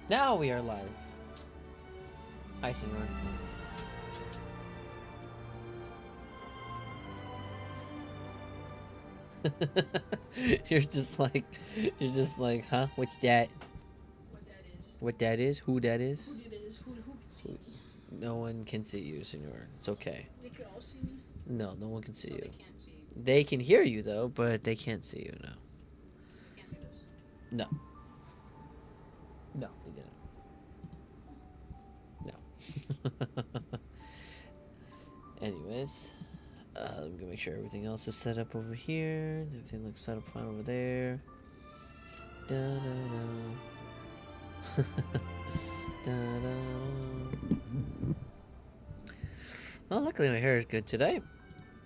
Now we are live. Hi, Senor. you're just like, huh? What's that? What that is? Who that is? Who did this? Who can see me? No one can see you, Senor. It's okay. They could all see me. No, no one can see So you. they can't see. They can hear you though, but they can't see you. No. They can't see this. No. No, they didn't. No. Anyways, I'm gonna make sure everything else is set up over here. Everything looks set up fine over there. Da da da. Da da da. Well, luckily my hair is good today.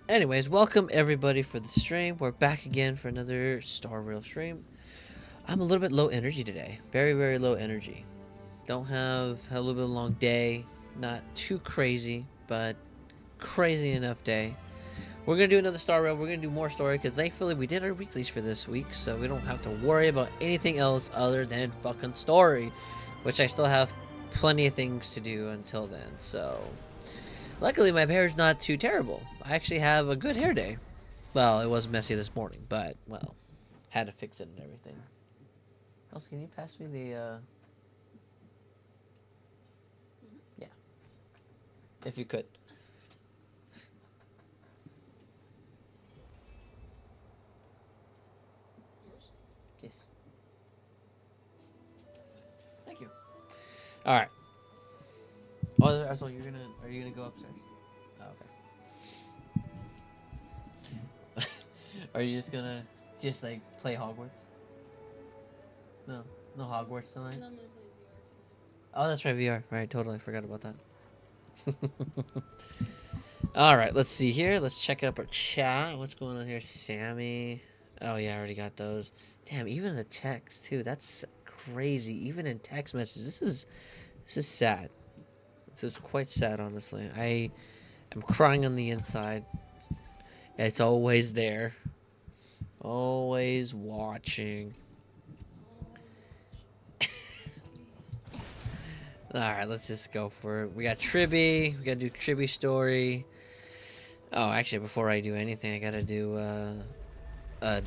Anyways, welcome everybody for the stream. We're back again for another Star Rail stream. I'm a little bit low energy today. Very, very low energy. Don't have a little bit of a long day. Not too crazy, but crazy enough day. We're going to do another Star Rail. We're going to do more story because thankfully we did our weeklies for this week. So we don't have to worry about anything else other than fucking story. Which I still have plenty of things to do until then. So luckily my hair's not too terrible. I actually have a good hair day. Well, it was messy this morning, but, well, had to fix it and everything. Also, can you pass me the, yeah. If you could. Yes. Thank you. Alright. Oh, so are you gonna go upstairs? Oh, okay. Are you just gonna, like, play Hogwarts? No. No Hogwarts tonight? And I'm gonna play VR tonight. Oh, that's right, VR. Right, totally forgot about that. Alright, let's see here. Let's check up our chat. What's going on here? Sammy. Oh, yeah, I already got those. Damn, even the text, too. That's crazy. Even in text messages. This is sad. This is quite sad, honestly. I am crying on the inside. It's always there. Always watching. Alright, let's just go for it. We got Tribbie. We gotta do Tribbie story. Oh, actually, before I do anything, I gotta do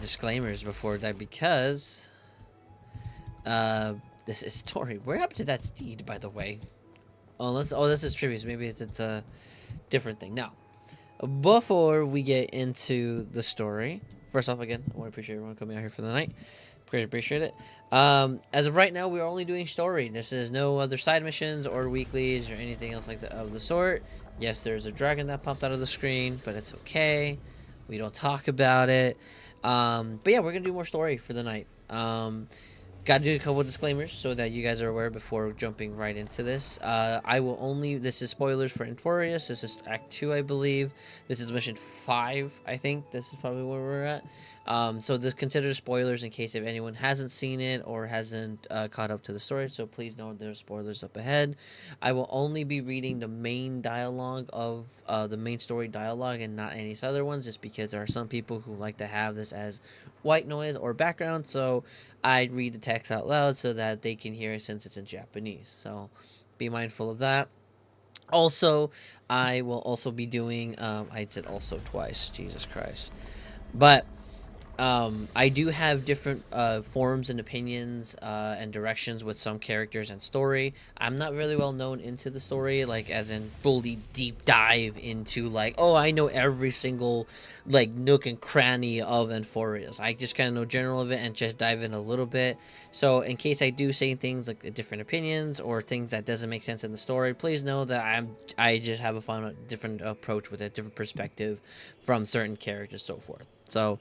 disclaimers before that because this is story. Where happened to that steed, by the way? Oh, this is Tribbie, so maybe it's a different thing. Now, before we get into the story, first off, again, I want to appreciate everyone coming out here for the night. Appreciate it. As of right now, we are only doing story. This is no other side missions or weeklies or anything else like that of the sort. Yes, there's a dragon that popped out of the screen, but it's okay. We don't talk about it. But yeah, we're gonna do more story for the night. Got to do a couple of disclaimers so that you guys are aware before jumping right into this. This is spoilers for Amphoreus. This is Act 2, I believe. This is Mission 5, I think. This is probably where we're at. So this consider spoilers in case if anyone hasn't seen it or hasn't caught up to the story. So please know there's spoilers up ahead. I will only be reading the main dialogue of the main story dialogue and not any other ones, just because there are some people who like to have this as white noise or background. So I read the text out loud so that they can hear it since it's in Japanese. So be mindful of that. Also, I will also be doing, I said also twice, Jesus Christ. But I do have different forms and opinions and directions with some characters and story. I'm not really well known into the story, like as in fully deep dive into like, oh, I know every single like nook and cranny of Amphoreus. I just kind of know general of it and just dive in a little bit. So in case I do say things like different opinions or things that doesn't make sense in the story, please know that I just have a fun different approach with a different perspective from certain characters, so forth. So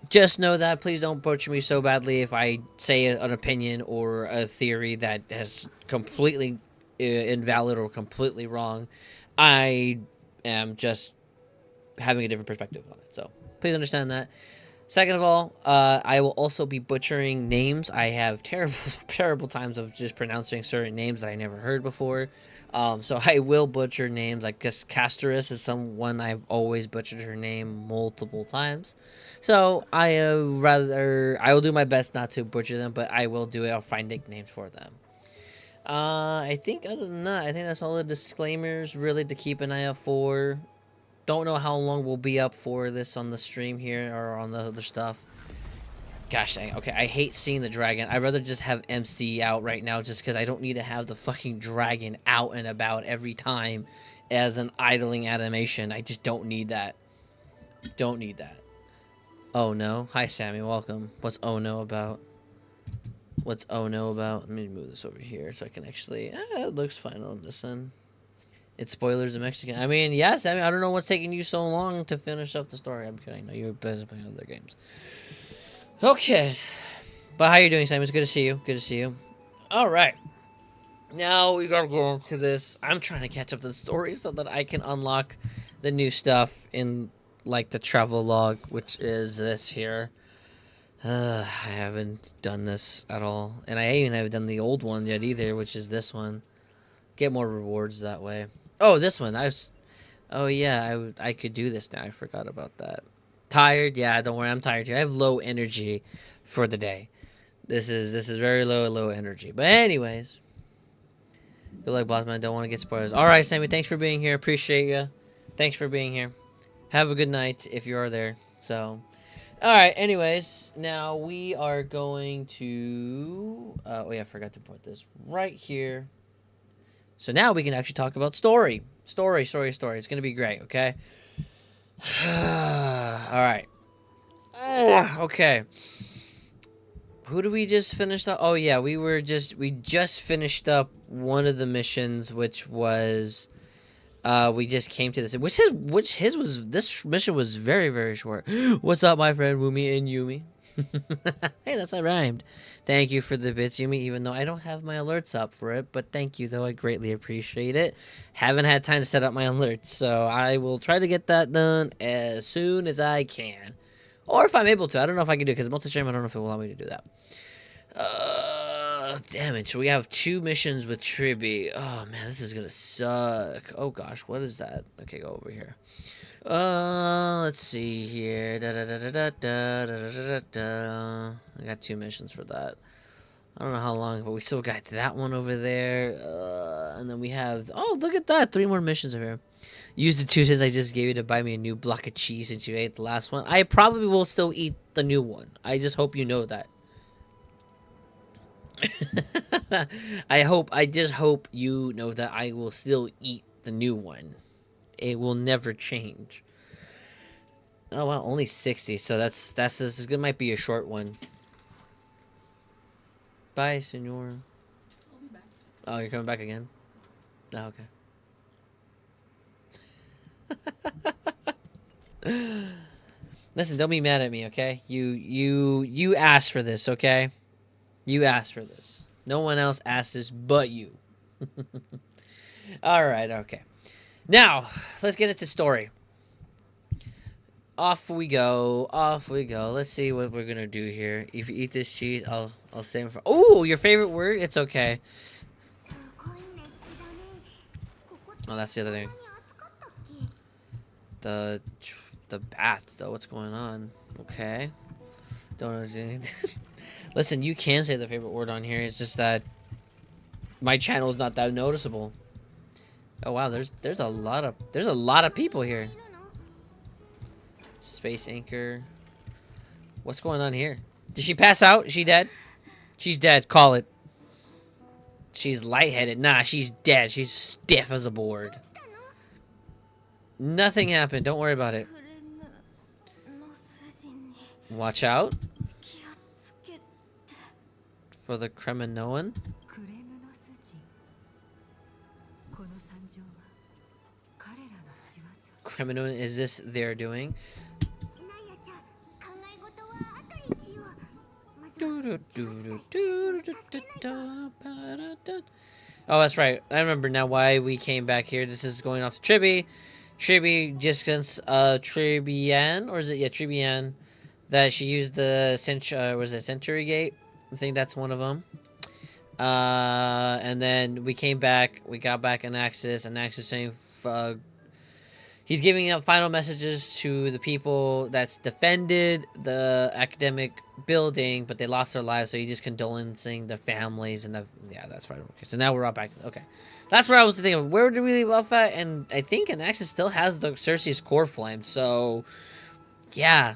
just know that. Please don't butcher me so badly if I say an opinion or a theory that is completely invalid or completely wrong. I am just having a different perspective on it. So please understand that. Second of all, I will also be butchering names. I have terrible times of just pronouncing certain names that I never heard before. So I will butcher names. Like Casterus is someone I've always butchered her name multiple times. So I will do my best not to butcher them, but I will do it. I'll find nicknames for them. I think other than that, I think that's all the disclaimers really to keep an eye out for. Don't know how long we'll be up for this on the stream here or on the other stuff. Gosh dang. Okay, I hate seeing the dragon. I'd rather just have MC out right now just because I don't need to have the fucking dragon out and about every time as an idling animation. I just don't need that. Don't need that. Oh no. Hi Sammy, welcome. What's oh no about? What's oh no about? Let me move this over here so I can actually... it looks fine on this end. It's spoilers in Mexican. I mean, yes, I mean, I don't know what's taking you so long to finish up the story. I'm kidding. No, you're busy playing other games. Okay. But how you doing, Sam? It's good to see you. Good to see you. All right. Now we gotta get into this. I'm trying to catch up to the story so that I can unlock the new stuff in, like, the travel log, which is this here. I haven't done this at all. And I even haven't done the old one yet either, which is this one. Get more rewards that way. Oh, this one. Oh, yeah. I could do this now. I forgot about that. Tired? Yeah, don't worry. I'm tired too. I have low energy for the day. This is very low energy. But anyways. Good luck, boss man. Don't want to get spoilers. All right, Sammy. Thanks for being here. Appreciate you. Thanks for being here. Have a good night if you are there. So... Alright, anyways, now we are going to... oh yeah, I forgot to put this right here. So now we can actually talk about story. Story. It's going to be great, okay? Alright. Okay. Who did we just finish up? Oh yeah, we just finished up one of the missions, which was... we just came to this, this mission was very short. What's up, my friend Wumi and Yumi? Hey, that's how rhymed. Thank you for the bits, Yumi, even though I don't have my alerts up for it, but thank you, though. I greatly appreciate it. Haven't had time to set up my alerts, so I will try to get that done as soon as I can. Or if I'm able to. I don't know if I can do it, because multi-stream, I don't know if it will allow me to do that. Damn it. So we have 2 missions with Tribbie. Oh, man, this is gonna suck. Oh, gosh, what is that? Okay, go over here. Let's see here. I got 2 missions for that. I don't know how long, but we still got that one over there. And then we have... Oh, look at that. 3 more missions over here. Use the 2 cents I just gave you to buy me a new block of cheese since you ate the last one. I probably will still eat the new one. I just hope you know that. I just hope you know that I will still eat the new one. It will never change. Oh wow, only 60, so this might be a short one. Bye, senor. I'll be back. Oh, you're coming back again? Oh, okay. Listen, don't be mad at me, okay? You asked for this, okay? You asked for this. No one else asked this but you. Alright, okay. Now, let's get into story. Off we go. Off we go. Let's see what we're gonna do here. If you eat this cheese, I'll save it for... Oh, your favorite word? It's okay. Oh, that's the other thing. The bath, though. What's going on? Okay. Don't understand. Listen, you can say the favorite word on here. It's just that my channel is not that noticeable. Oh wow, there's a lot of people here. Space anchor. What's going on here? Did she pass out? Is she dead? She's dead. Call it. She's lightheaded. Nah, she's dead. She's stiff as a board. Nothing happened. Don't worry about it. Watch out for the Kreminoan. Kreminoan, is this their doing? Oh, that's right. I remember now why we came back here. This is going off to Tribbie. Tribbie just against Tribbian, or is it? Yeah, Tribbian. That she used the Century Gate. I think that's one of them. And then we came back. We got back an Axis. An Axis saying, He's giving out final messages to the people that's defended the academic building, but they lost their lives, so he's just condolencing the families and the... Yeah, that's right. Okay, so now we're all back. Okay. That's where I was thinking of. Where did we leave off at? And I think Anaxis still has the Cersei's core flame, so... Yeah.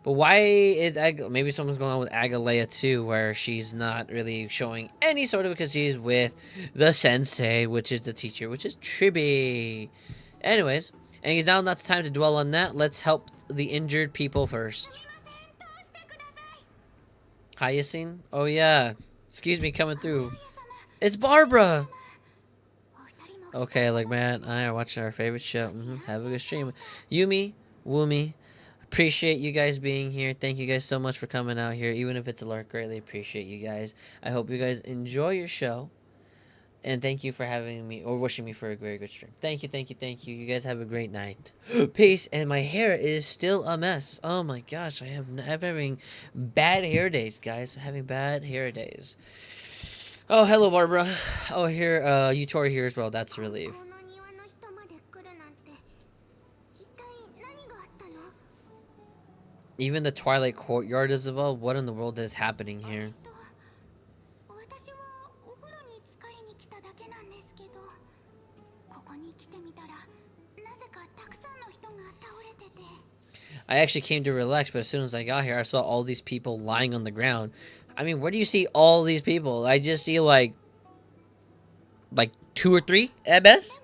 But why is... Maybe something's going on with Agalea, too, where she's not really showing any sort of... Because she's with the sensei, which is the teacher, which is Tribbie. Anyways... And it's now not the time to dwell on that. Let's help the injured people first. Hyacinth? Oh, yeah. Excuse me, coming through. It's Barbara! Okay, like, man, I are watching our favorite show. Have a good stream. Yumi, Woomy, appreciate you guys being here. Thank you guys so much for coming out here. Even if it's a lurk, greatly appreciate you guys. I hope you guys enjoy your show. And thank you for having me, or wishing me for a very good stream. Thank you, thank you, thank you. You guys have a great night. Peace. And my hair is still a mess. Oh my gosh, I'm having bad hair days, guys. I'm having bad hair days. Oh, hello, Barbara. Oh, here, Utori here as well. That's a relief. Even the Twilight Courtyard is involved. What in the world is happening here? I actually came to relax, but as soon as I got here, I saw all these people lying on the ground. I mean, where do you see all these people? I just see like 2 or 3 at best.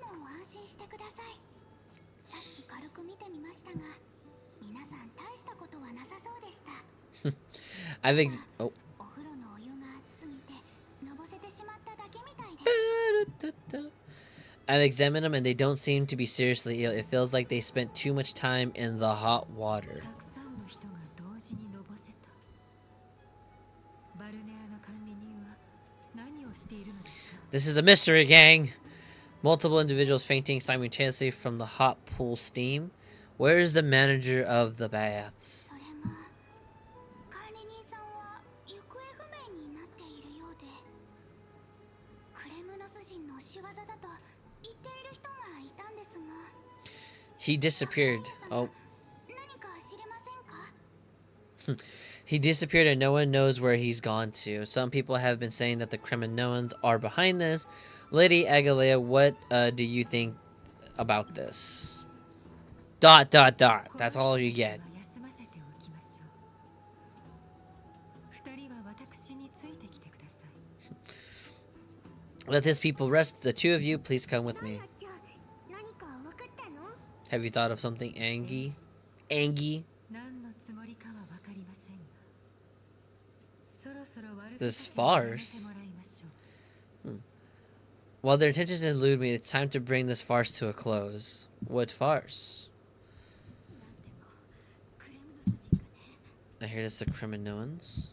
Oh. I've examined them and they don't seem to be seriously ill. It feels like they spent too much time in the hot water. This is a mystery, gang. Multiple individuals fainting simultaneously from the hot pool steam. Where is the manager of the baths? He disappeared. Oh. He disappeared and no one knows where he's gone to. Some people have been saying that the Kremlinoans are behind this. Lady Agalea, what do you think about this? ... That's all you get. Let this people rest. The 2 of you, please come with me. Have you thought of something, Angie? Angie? This farce? While their intentions elude me, it's time to bring this farce to a close. What farce? I hear this the Kremlinoans.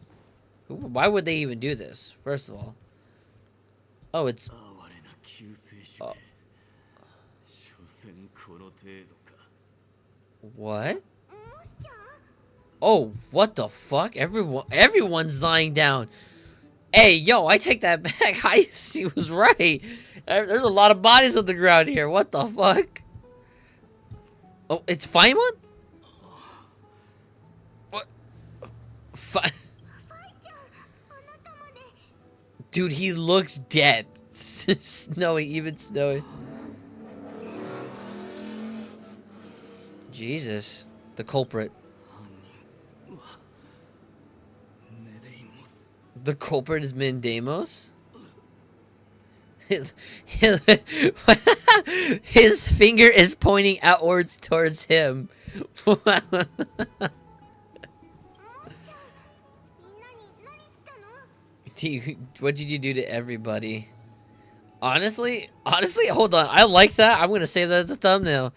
Why would they even do this? First of all. Oh, it's... Oh. What? Oh, what the fuck? Everyone's lying down. Hey, yo, I take that back. He was right. There's a lot of bodies on the ground here. What the fuck? Oh, it's Faimon? What? Dude, he looks dead. Snowy, even snowy. Jesus. The culprit. The culprit is Mendemos? His finger is pointing outwards towards him. What did you do to everybody? Honestly, hold on. I like that. I'm gonna save that as a thumbnail.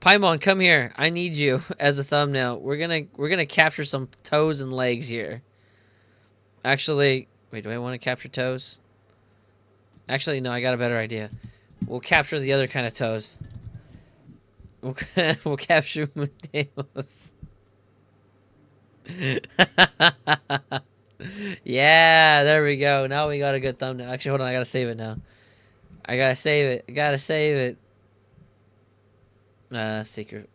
Paimon, come here. I need you as a thumbnail. We're gonna capture some toes and legs here. Actually, wait, do I want to capture toes? Actually, no, I got a better idea. We'll capture the other kind of toes. We'll capture Medeiros. Yeah, there we go. Now we got a good thumbnail. Actually, hold on, I gotta save it now. I gotta save it. Secret.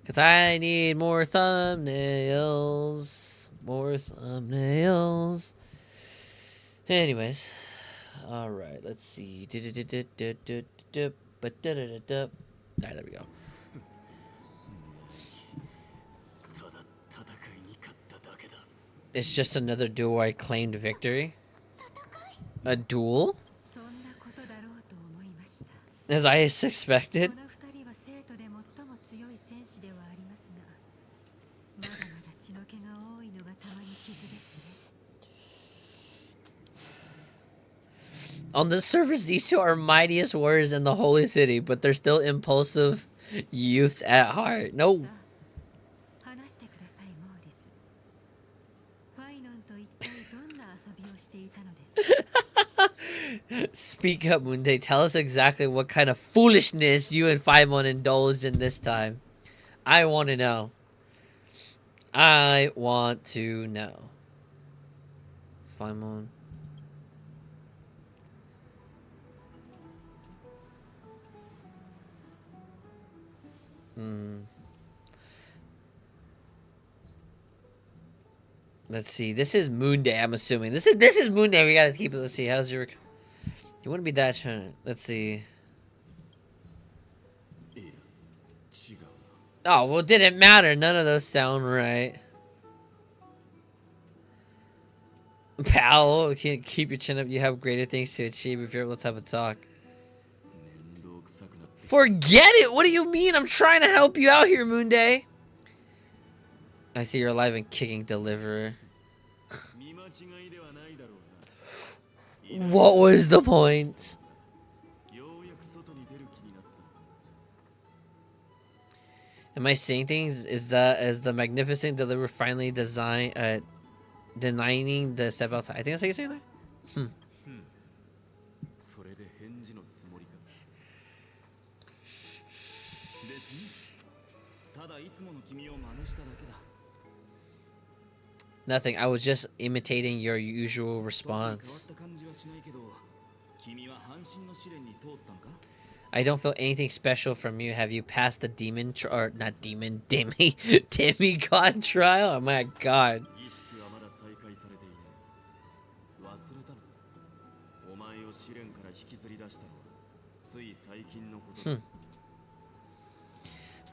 Because I need more thumbnails. More thumbnails. Anyways. Alright, let's see. Alright, there we go. It's just another duel I claimed victory. A duel? As I suspected. On the surface, these two are mightiest warriors in the holy city, but they're still impulsive youths at heart. No. Speak up, Munde. Tell us exactly what kind of foolishness you and Faimon indulged in this time. I want to know. I want to know. Faimon. Let's see. This is Moon Day, I'm assuming. This is Moon Day. We gotta keep it. Let's see. How's your... You wouldn't be that trying. Let's see. Oh, well, it didn't matter. None of those sound right. Pal, keep your chin up. You have greater things to achieve. If you're... Let's have a talk. Forget it! What do you mean? I'm trying to help you out here, Moon Day. I see you're alive and kicking Deliverer. What was the point? Am I saying things? Is that as the magnificent Deliverer finally denying the step outside? I think that's how you say that. Nothing. I was just imitating your usual response. I don't feel anything special from you. Have you passed the demon or not demon, demigod trial? Oh my god.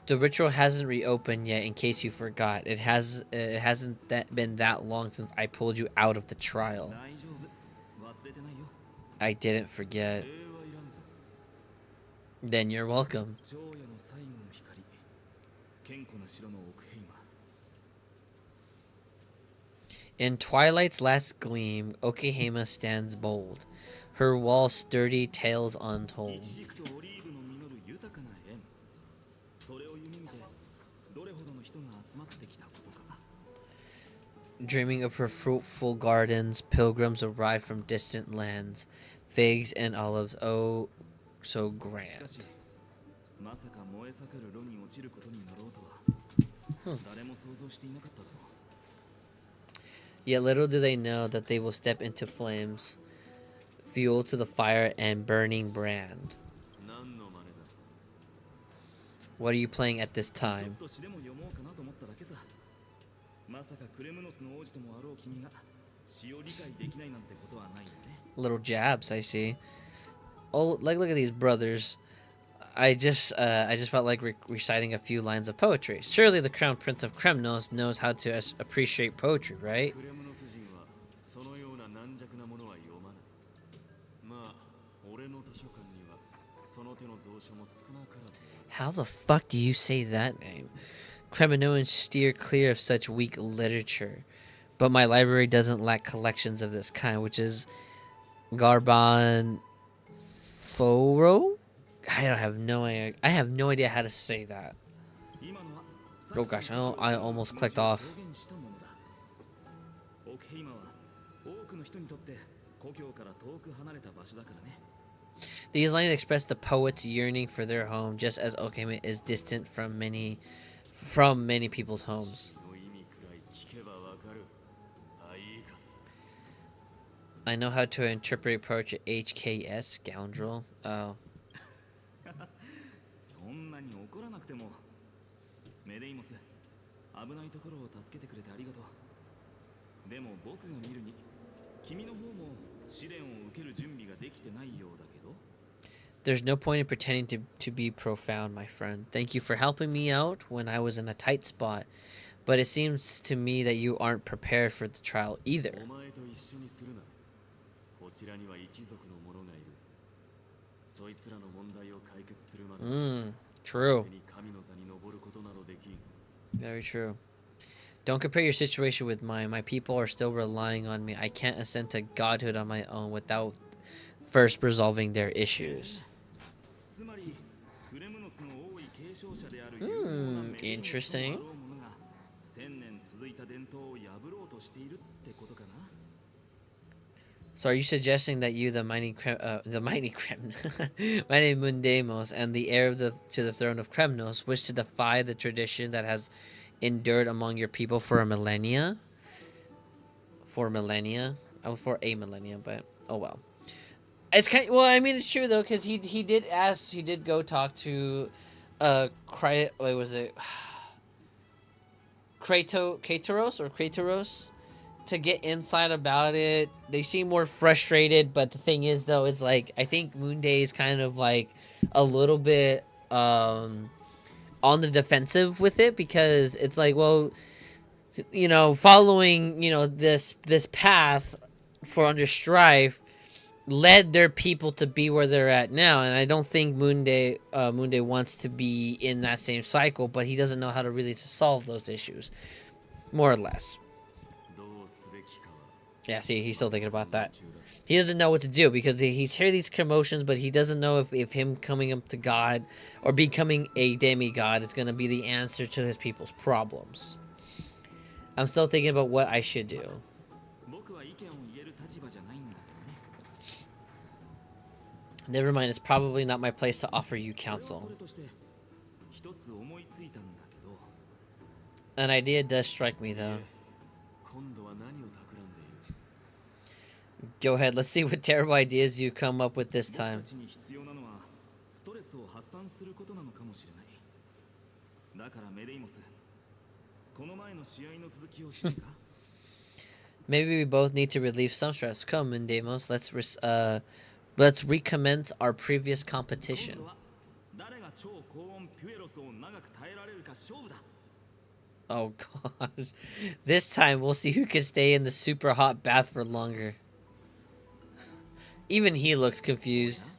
The ritual hasn't reopened yet, in case you forgot. It hasn't been that long since I pulled you out of the trial. I didn't forget. Then you're welcome. In twilight's last gleam, Okehama stands bold. Her walls sturdy, tales untold. Dreaming of her fruitful gardens, pilgrims arrive from distant lands. Figs and olives, oh, so grand. Yet little do they know that they will step into flames, fuel to the fire and burning brand. What are you playing at this time? Little jabs, I see. Oh, like look at these brothers. I just felt like reciting a few lines of poetry. Surely the Crown Prince of Kremnos knows how to appreciate poetry, right? How the fuck do you say that name? Kremnoans steer clear of such weak literature, but my library doesn't lack collections of this kind, which is Garban Foro? I have no idea how to say that. Oh gosh, I almost clicked off. These lines express the poet's yearning for their home, just as Okehama is distant from many people's homes. I know how to interpret poetry. HKS, scoundrel. Oh. 危ないところを助けてくれてありがとう。でも僕が見るに、君の方も試練を受ける準備ができてないようだけど。There's no point in pretending to be profound, my friend. Thank you for helping me out when I was in a tight spot. But it seems to me that you aren't prepared for the trial either. お前と一緒にするな。こちらには一族の者がいる。そいつらの問題を解決するまで。True. 神の座に登ることなどできん。Very true. Don't compare your situation with mine. My people are still relying on me. I can't ascend to godhood on my own without first resolving their issues. Interesting. So are you suggesting that you, the mighty Mundemos, and the heir to the throne of Kremnos, wish to defy the tradition that has endured among your people for a millennia? For millennia? Oh, for a millennia, but oh well. It's kind of, well, I mean, it's true though, because he did go talk to Kratos to get insight about it. They seem more frustrated, but the thing is though, is like I think Moonday is kind of like a little bit on the defensive with it, because it's like, well, you know, following, you know, this path for under strife led their people to be where they're at now, and I don't think Moonday wants to be in that same cycle, but he doesn't know how to really to solve those issues, more or less. Yeah, see, he's still thinking about that. He doesn't know what to do, because he's heard these commotions, but he doesn't know if him coming up to God or becoming a demigod is going to be the answer to his people's problems. I'm still thinking about what I should do. Never mind, it's probably not my place to offer you counsel. An idea does strike me, though. Go ahead, let's see what terrible ideas you come up with this time. Maybe we both need to relieve some stress. Come, Mundemos, let's recommence our previous competition. Oh gosh. This time we'll see who can stay in the super hot bath for longer. Even he looks confused.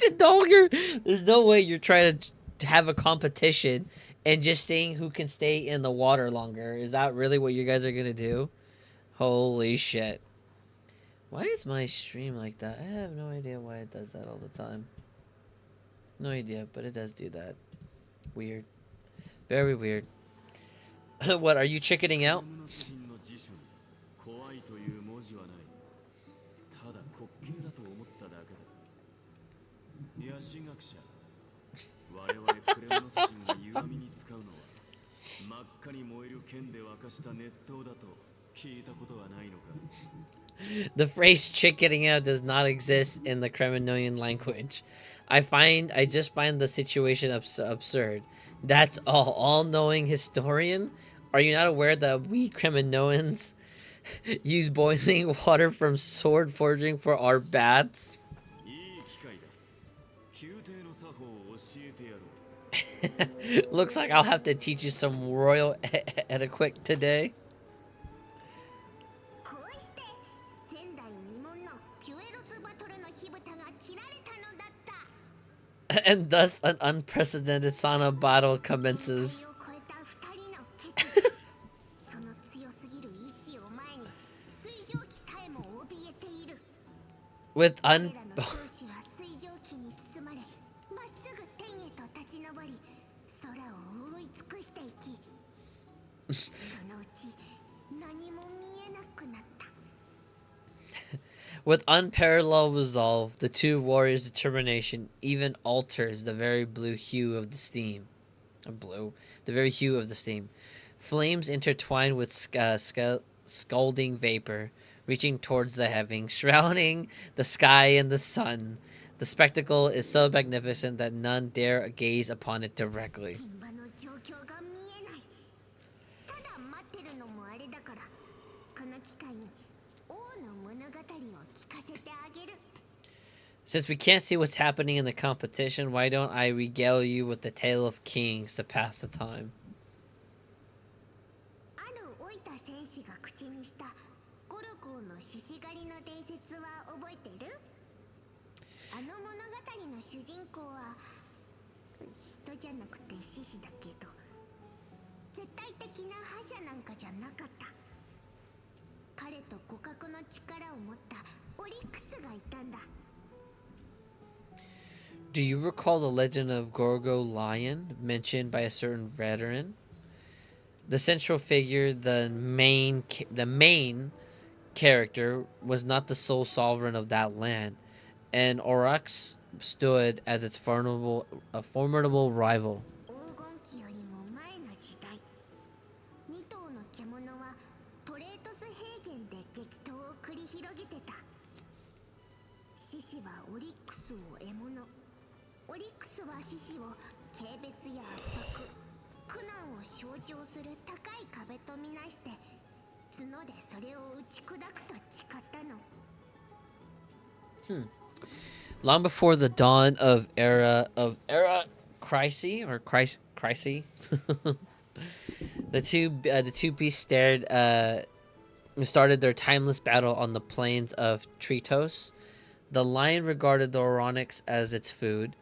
There's no way you're trying to have a competition and just seeing who can stay in the water longer. Is that really what you guys are gonna do? Holy shit. Why is my stream like that? I have no idea why it does that all the time. No idea, but it does do that. Weird. Very weird. What, are you chickening out? The phrase chickening out does not exist in the Kremlinian language. I just find the situation absurd. That's all. All-knowing historian? Are you not aware that we Kremlinians use boiling water from sword forging for our baths? Looks like I'll have to teach you some royal etiquette today. And thus an unprecedented sauna battle commences. With With unparalleled resolve, the two warriors' determination even alters the very blue hue of the steam. The very hue of the steam. Flames intertwined with scalding vapor, reaching towards the heavens, shrouding the sky and the sun. The spectacle is so magnificent that none dare gaze upon it directly. Since we can't see what's happening in the competition, why don't I regale you with the tale of kings to pass the time? ある老いた戦士が口にしたゴルゴーの獅子狩りの伝説は覚えてる？あの物語の主人公は人じゃなくて獅子だけど、絶対的な覇者なんかじゃなかった。彼と互角の力を持ったオリックスがいたんだ。 Do you recall the legend of Gorgo Lion mentioned by a certain veteran? The central figure, the main character, was not the sole sovereign of that land, and Aurochs stood as its a formidable rival. 黄金期よりも前の時代、2頭の獣はトレートス平原で激闘を繰り広げてた。獅子はオリックスを獲物、オリックスは獅子を軽蔑や圧迫、苦難を象徴する高い壁とみなして角でそれを打ち砕くと誓ったの。Long before the dawn of era crisis or crisis, the two beasts started their timeless battle on the plains of Tritos. The lion regarded the Oronyx as its food,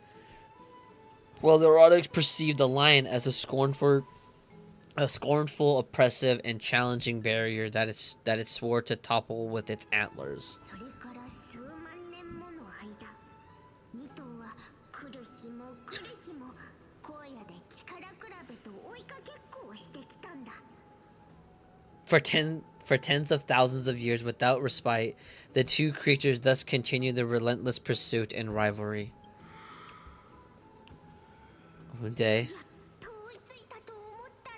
while the Oronyx perceived the lion as a scornful, oppressive, and challenging barrier that it swore to topple with its antlers. それから数万年もの間、2頭は来る日も来る日も荒野で力比べと追いかけっこをしてきたんだ。 For tens of thousands of years without respite, the two creatures thus continued their relentless pursuit and rivalry. One day, やっと追いついたと思った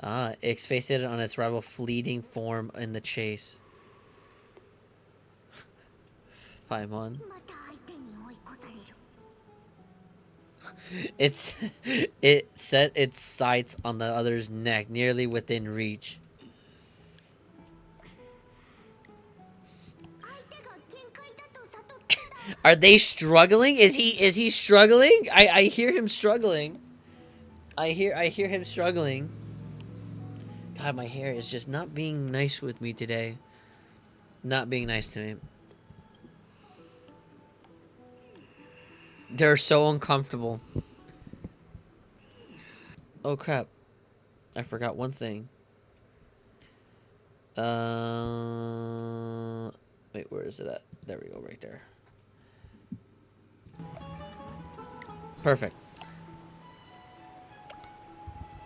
ら、 it fixated on its rival fleeting form in the chase. Paimon. また相手に追い越される。 It set its sights on the other's neck, nearly within reach. 相手が限界だと悟ったんだ。 Are they struggling? Is he struggling? I hear him struggling. I hear him struggling. God, my hair is just not being nice with me today. Not being nice to me. They're so uncomfortable. Oh crap. I forgot one thing. Wait, where is it at? There we go, right there. Perfect.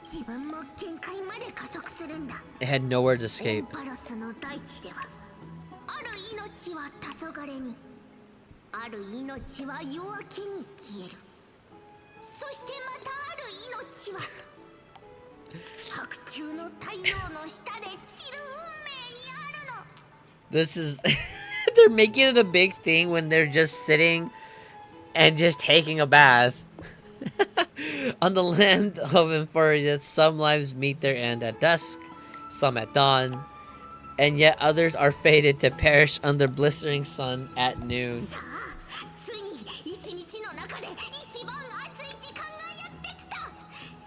自分も限界まで加速するんだ。 It had nowhere to オ escape. ンパロスの大地では、ある命は黄昏に、ある命は夜明けに消える。そしてまたある命は白昼の太陽の下で散る運命にあるの。 This is they're making it a big thing when they're just sitting and just taking a bath. On the land of Amphoreus, some lives meet their end at dusk, some at dawn, and yet others are fated to perish under blistering sun at noon. さあ、ついに一日の中で一番熱い時間がやってきた。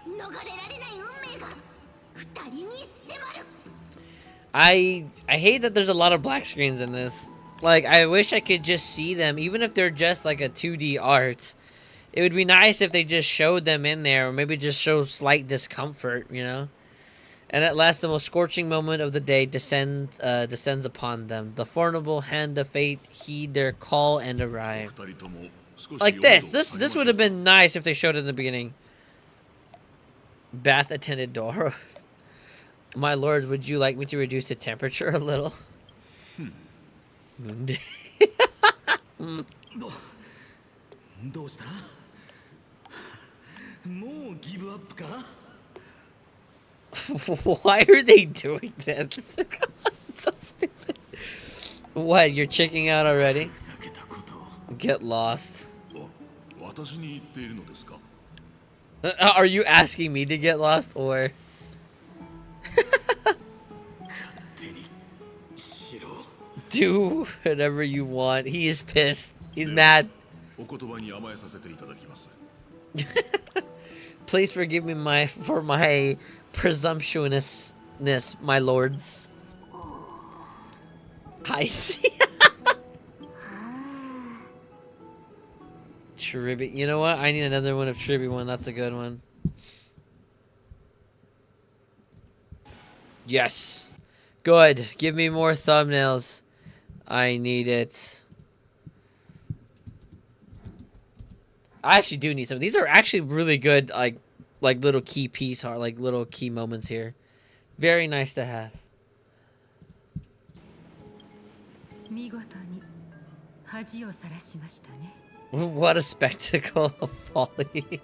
逃れられない運命が二人に迫る。 I hate that there's a lot of black screens in this. Like, I wish I could just see them, even if they're just like a 2D art. It would be nice if they just showed them in there, or maybe just show slight discomfort, you know? And at last, the most scorching moment of the day descends upon them. The formidable hand of fate heed their call and arrive. Like this. This would have been nice if they showed it in the beginning. Bath attended Doros. My lord, would you like me to reduce the temperature a little? どうした？もうギブアップか？ Why are they doing this? So stupid. What, you're checking out already? ふざけたことを。 Get lost. 私に言っているのですか？ Are you asking me to get lost, or? 勝手にしろ。Do whatever you want. He is pissed. He's mad. お言葉に甘えさせていただきます。 Please forgive me for my presumptuousness, my lords. I see. Tribbie. You know what? I need another one of Tribbie one. That's a good one. Yes. Good. Give me more thumbnails. I need it. I actually do need some. These are actually really good, like little key piece, or like little key moments here. Very nice to have. What a spectacle of folly.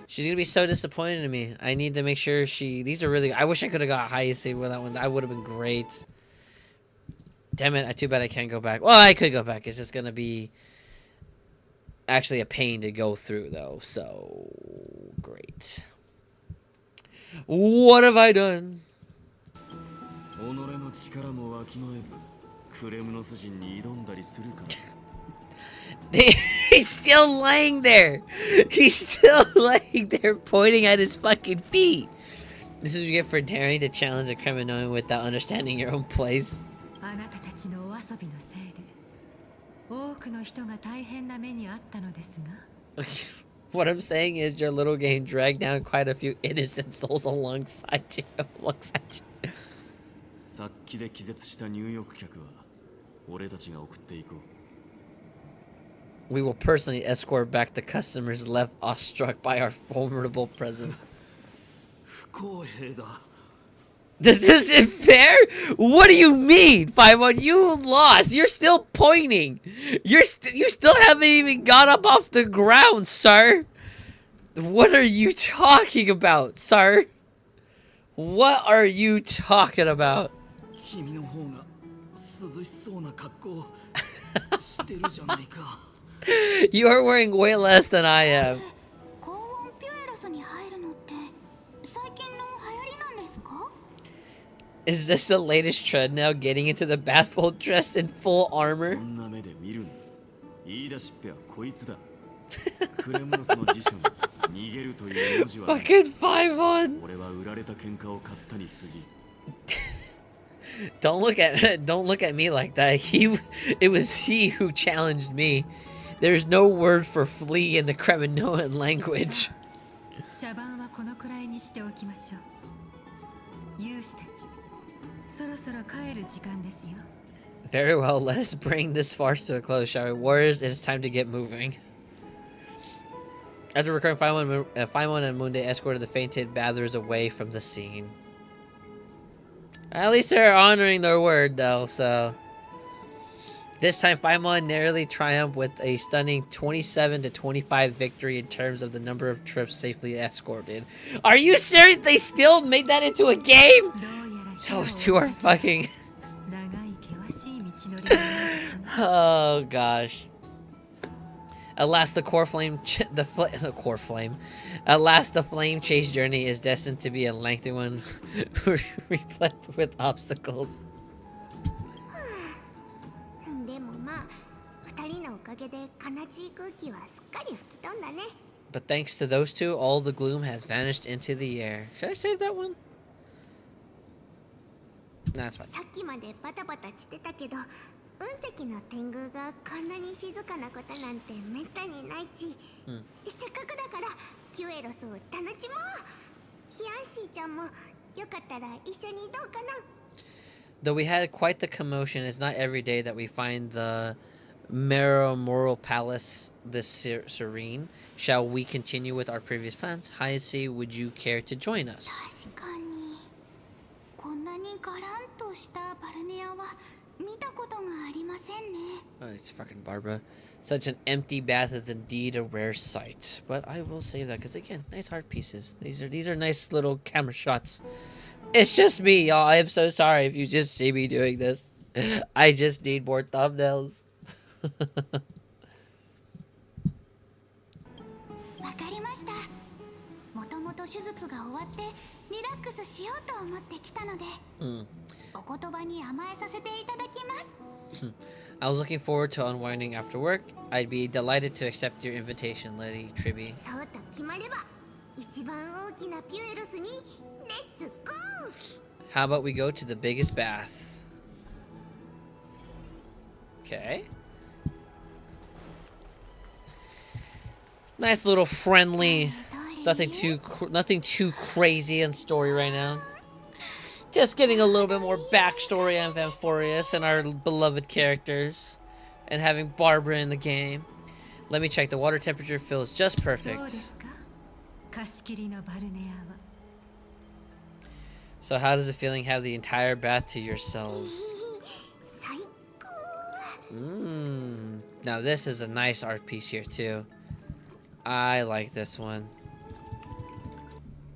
She's gonna be so disappointed in me. I need to make sure these are really, I wish I could have got Hayase with that one. That would have been great. Damn it, too bad I can't go back. Well, I could go back. It's just gonna be actually a pain to go through though, so great. What have I done? He's still laying there. He's still laying there pointing at his fucking feet. This is what you get for daring to challenge a criminal without understanding your own place. What I'm saying is your little game dragged down quite a few innocent souls alongside you. We will personally escort back the customers left awestruck by our formidable presence. This isn't fair? What do you mean, 5-1? You lost. You're still pointing. You still haven't even got up off the ground, sir. What are you talking about, sir? What are you talking about? You are wearing way less than I am. Is this the latest trend now? Getting into the bath while dressed in full armor? Fucking 5-1. Don't look at me like that. It was he who challenged me. There's no word for flee in the Kremlinoan language. Very well, let us bring this farce to a close, shall we? Warriors, it is time to get moving. After recurring, Faimon and Munde escorted the fainted bathers away from the scene. At least they're honoring their word, though, so... This time, Faimon narrowly triumphed with a stunning 27-25 victory in terms of the number of trips safely escorted. Are you serious? They still made that into a game? Those two are fucking... Oh, gosh. Alas, the flame chase journey is destined to be a lengthy one, replete with obstacles. But thanks to those two, all the gloom has vanished into the air. Should I save that one? Nah, that's fine. Though we had quite the commotion, it's not every day that we find the Moral Palace this serene. Shall we continue with our previous plans? Hayase, would you care to join us? Oh, it's fucking Barbara. Such an empty bath is indeed a rare sight. But I will save that because again, nice art pieces. These are nice little camera shots. It's just me, y'all. I am so sorry if you just see me doing this. I just need more thumbnails. お言葉に甘えさせていただきます。 I was looking forward to unwinding after work. I'd be delighted to accept your invitation, Lady Tribbie. そうと決まれば一番大きなピュエロスにレッツゴー。 How about we go to the biggest bath? Okay. Nice little friendly. Nothing too crazy in story right now. Just getting a little bit more backstory on Amphoreus and our beloved characters, and having Barbara in the game. Let me check. The water temperature feels just perfect. So how does it feeling have the entire bath to yourselves? 最高。 Now this is a nice art piece here too. I like this one.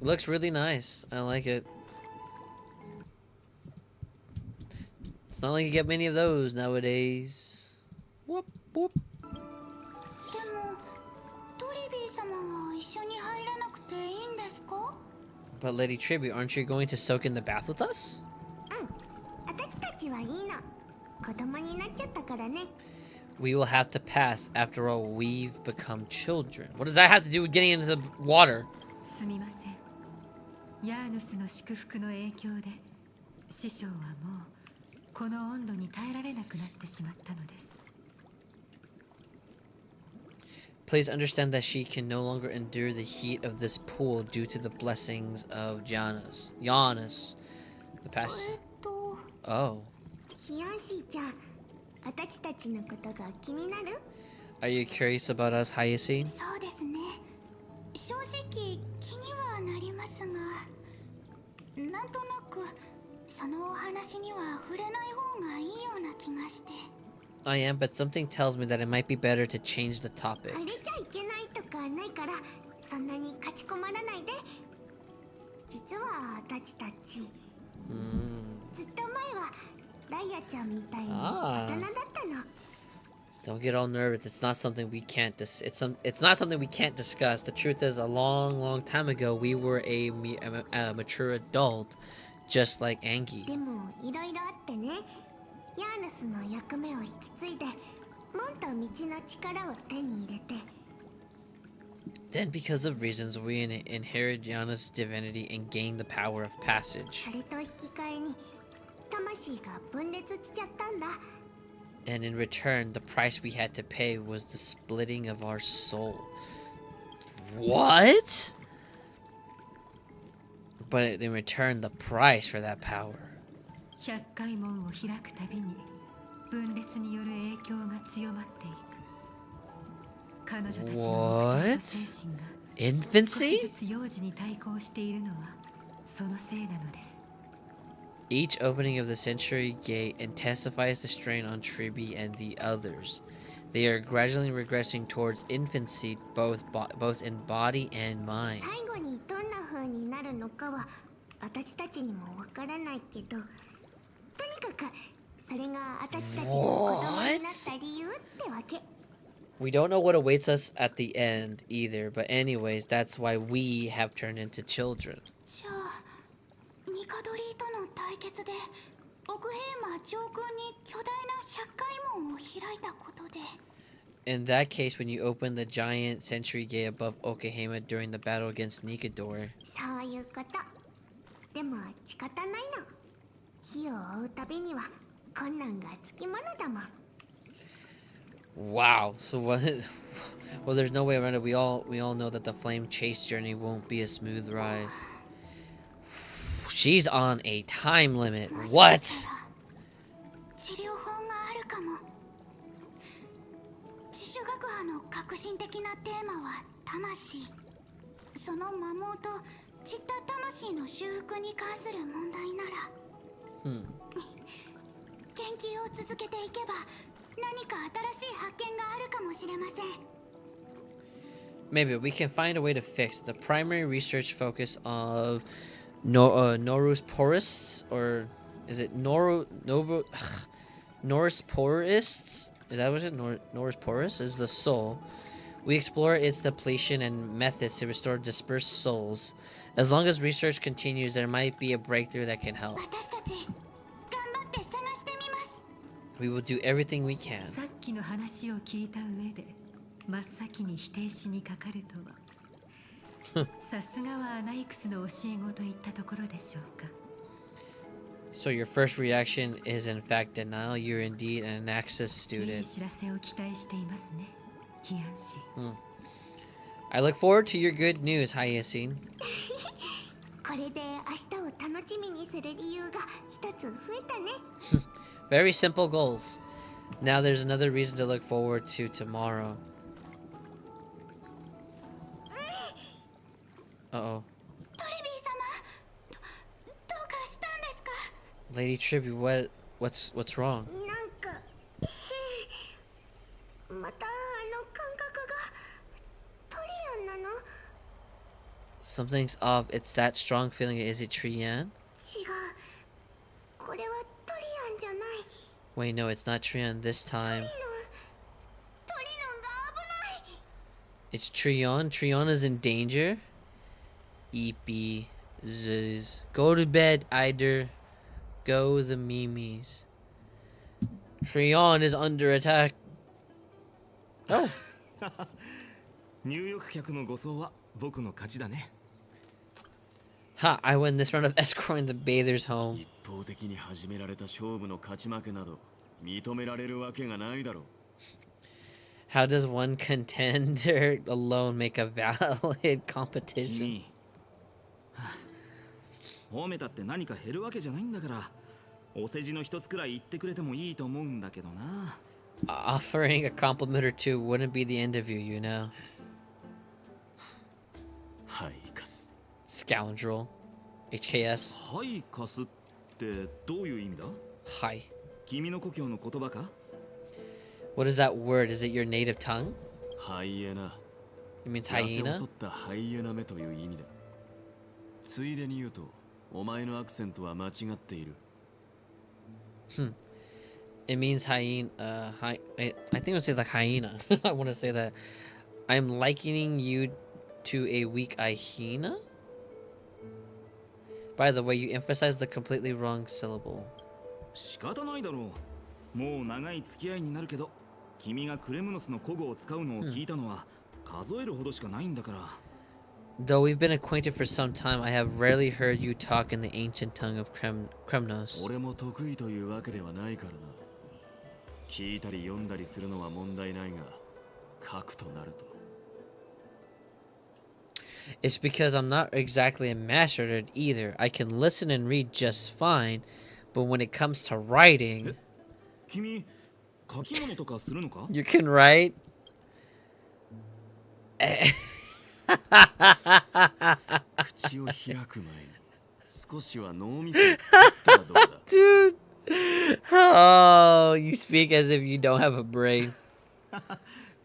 It looks really nice. I like it. It's not like you get many of those nowadays. Whoop whoop. でもトリビー様は一緒に入らなくていいんですか？ But Lady Tribbie, aren't you going to soak in the bath with us? 私たちはいいの。子供になっちゃったからね。 We will have to pass. After all, we've become children. What does that have to do with getting into the water? すみません。ヤーヌスの祝福の影響で師匠はもうこの温度に耐えられなくなってしまったのです。 Please understand that she can no longer endure the heat of this pool due to the blessings of Giannis. The passage. Oh. ヒヨシちゃん、私たちのことが気になる？ Are you curious about us, Hyacinth? そうですね。正直気にはなりますが、なんとなくそのお話には触れない方がいいような気がして。 I am, but something tells me that it might be better to change the topic. 触れちゃいけないとかないから、そんなにかしこまらないで。実は私たち、ずっと前はライアちゃんみたいに大人だったの。 Don't get all nervous. It's not something we can't it's not something we can't discuss. The truth is, a long time ago, we were a mature adult, just like Angie. でもいろいろあってね、ヤーヌスの役目を引き継いで、門と道の力を手に入れて。 Then, because of reasons, we inherit Gianna's divinity and gain the power of passage. それと引き換えに魂が分裂しちゃったんだ。 And in return, the price we had to pay was the splitting of our soul. What? But in return, the price for that power. 100回門を開くたびに分裂による影響が強まっていく。彼女たちの精神が Infancy? 少しずつ幼児に対抗しているのはそのせいなのです。 Each opening of the Century Gate intensifies the strain on Tribbie and the others. They are gradually regressing towards infancy, both in body and mind. 最後にどんな風になるのかは私たちにもわからないけど、とにかくそれが私たちが子供になった理由ってわけ。 We don't know what awaits us at the end either, but anyways, that's why we have turned into children. じゃあニカドリーとの対決で奥ヘイマ上空に巨大な100回門を開いたことで。 In that case, when you open the giant Century Gate above Okehama during the battle against Nikador. そういうこと。でも仕方ないの。火を追うたびには困難がつきものだもん。 Wow. So what? Well, there's no way around it. We all know that the flame chase journey won't be a smooth ride. She's on a time limit. What? 治療法があるかも。自主学派の革新的なテーマは魂。その摩耗と散った魂の修復に関する問題なら、研究を続けていけば何か新しい発見があるかもしれません。 Maybe we can find a way to fix the primary research focus of Norus Porists, or is it Norus Porists? Is that what it is? Norus Porus is the soul. We explore its depletion and methods to restore dispersed souls. As long as research continues, there might be a breakthrough that can help. 私たち頑 We will do everything we can. さっきの話を聞いた上で真っ先に否定しにかかるとはさすがはアナイクスの教え子といったところでしょうか。 So your first reaction is in fact denial. You're indeed an Anaxis いい student. 知らせを期待していますね、ヒアン氏。 I look forward to your good news, Hyacinth. これで明日を楽しみにする理由が一つ増えたね。 Very simple goals. Now there's another reason to look forward to tomorrow. Uh-oh. トレビー様、どうかしたんですか？ Lady Tribbie, what's wrong? なんかまた感覚がトリアンなの？ Something's off. It's that strong feeling. Is it Trian? 違う、これはトリアンじゃない。 Wait, no, it's not Trian this time. トリノンが危ない。 It's Trion. Trion is in danger. Eepy. Ziz. Go to bed, Eider. Go the memes. Trion is under attack. Oh. 入浴客の護送は僕の勝ちだね。 Ha, I win this round of escorting the bathers home. 一方的に始められた勝負の勝ち負けなど認められるわけがないだろう。 How does one contender alone make a valid competition? 君、褒めたって何か減るわけじゃないんだから、お世辞の一つくらい言ってくれてもいいと思うんだけどな。 Offering a compliment or two wouldn't be the end of you, you know. はい、カス。 Scoundrel. HKS. はい、カスってどういう意味だ？ Hi. 君の故郷の言葉か？ What is that word? Is it your native tongue? ハイエナ。 It means 痩せ hyena? 細ったハイエナ目という意味だ。ついでに言うと、お前のアクセントは間違っている。It means hyena. I think it would say like hyena. I want to say that. I'm likening you to a weak hyena? By the way, you emphasize the completely wrong syllable. 仕方ないだろう。もう長い付き合いになるけど、君がクレムノスの古語を使うのを聞いたのは数えるほどしかないんだから。 Though we've been acquainted for some time, I have rarely heard you talk in the ancient tongue of Kremnos. 俺も得意というわけではないからな。聞いたり読んだりするのは問題ないが、書くとなると。 It's because I'm not exactly a master at it either. I can listen and read just fine, but when it comes to writing... 君、書き物とかするのか？ You can write? 口を開く前に少しは脳みそを使ったらどうだ？ Dude! Oh, you speak as if you don't have a brain.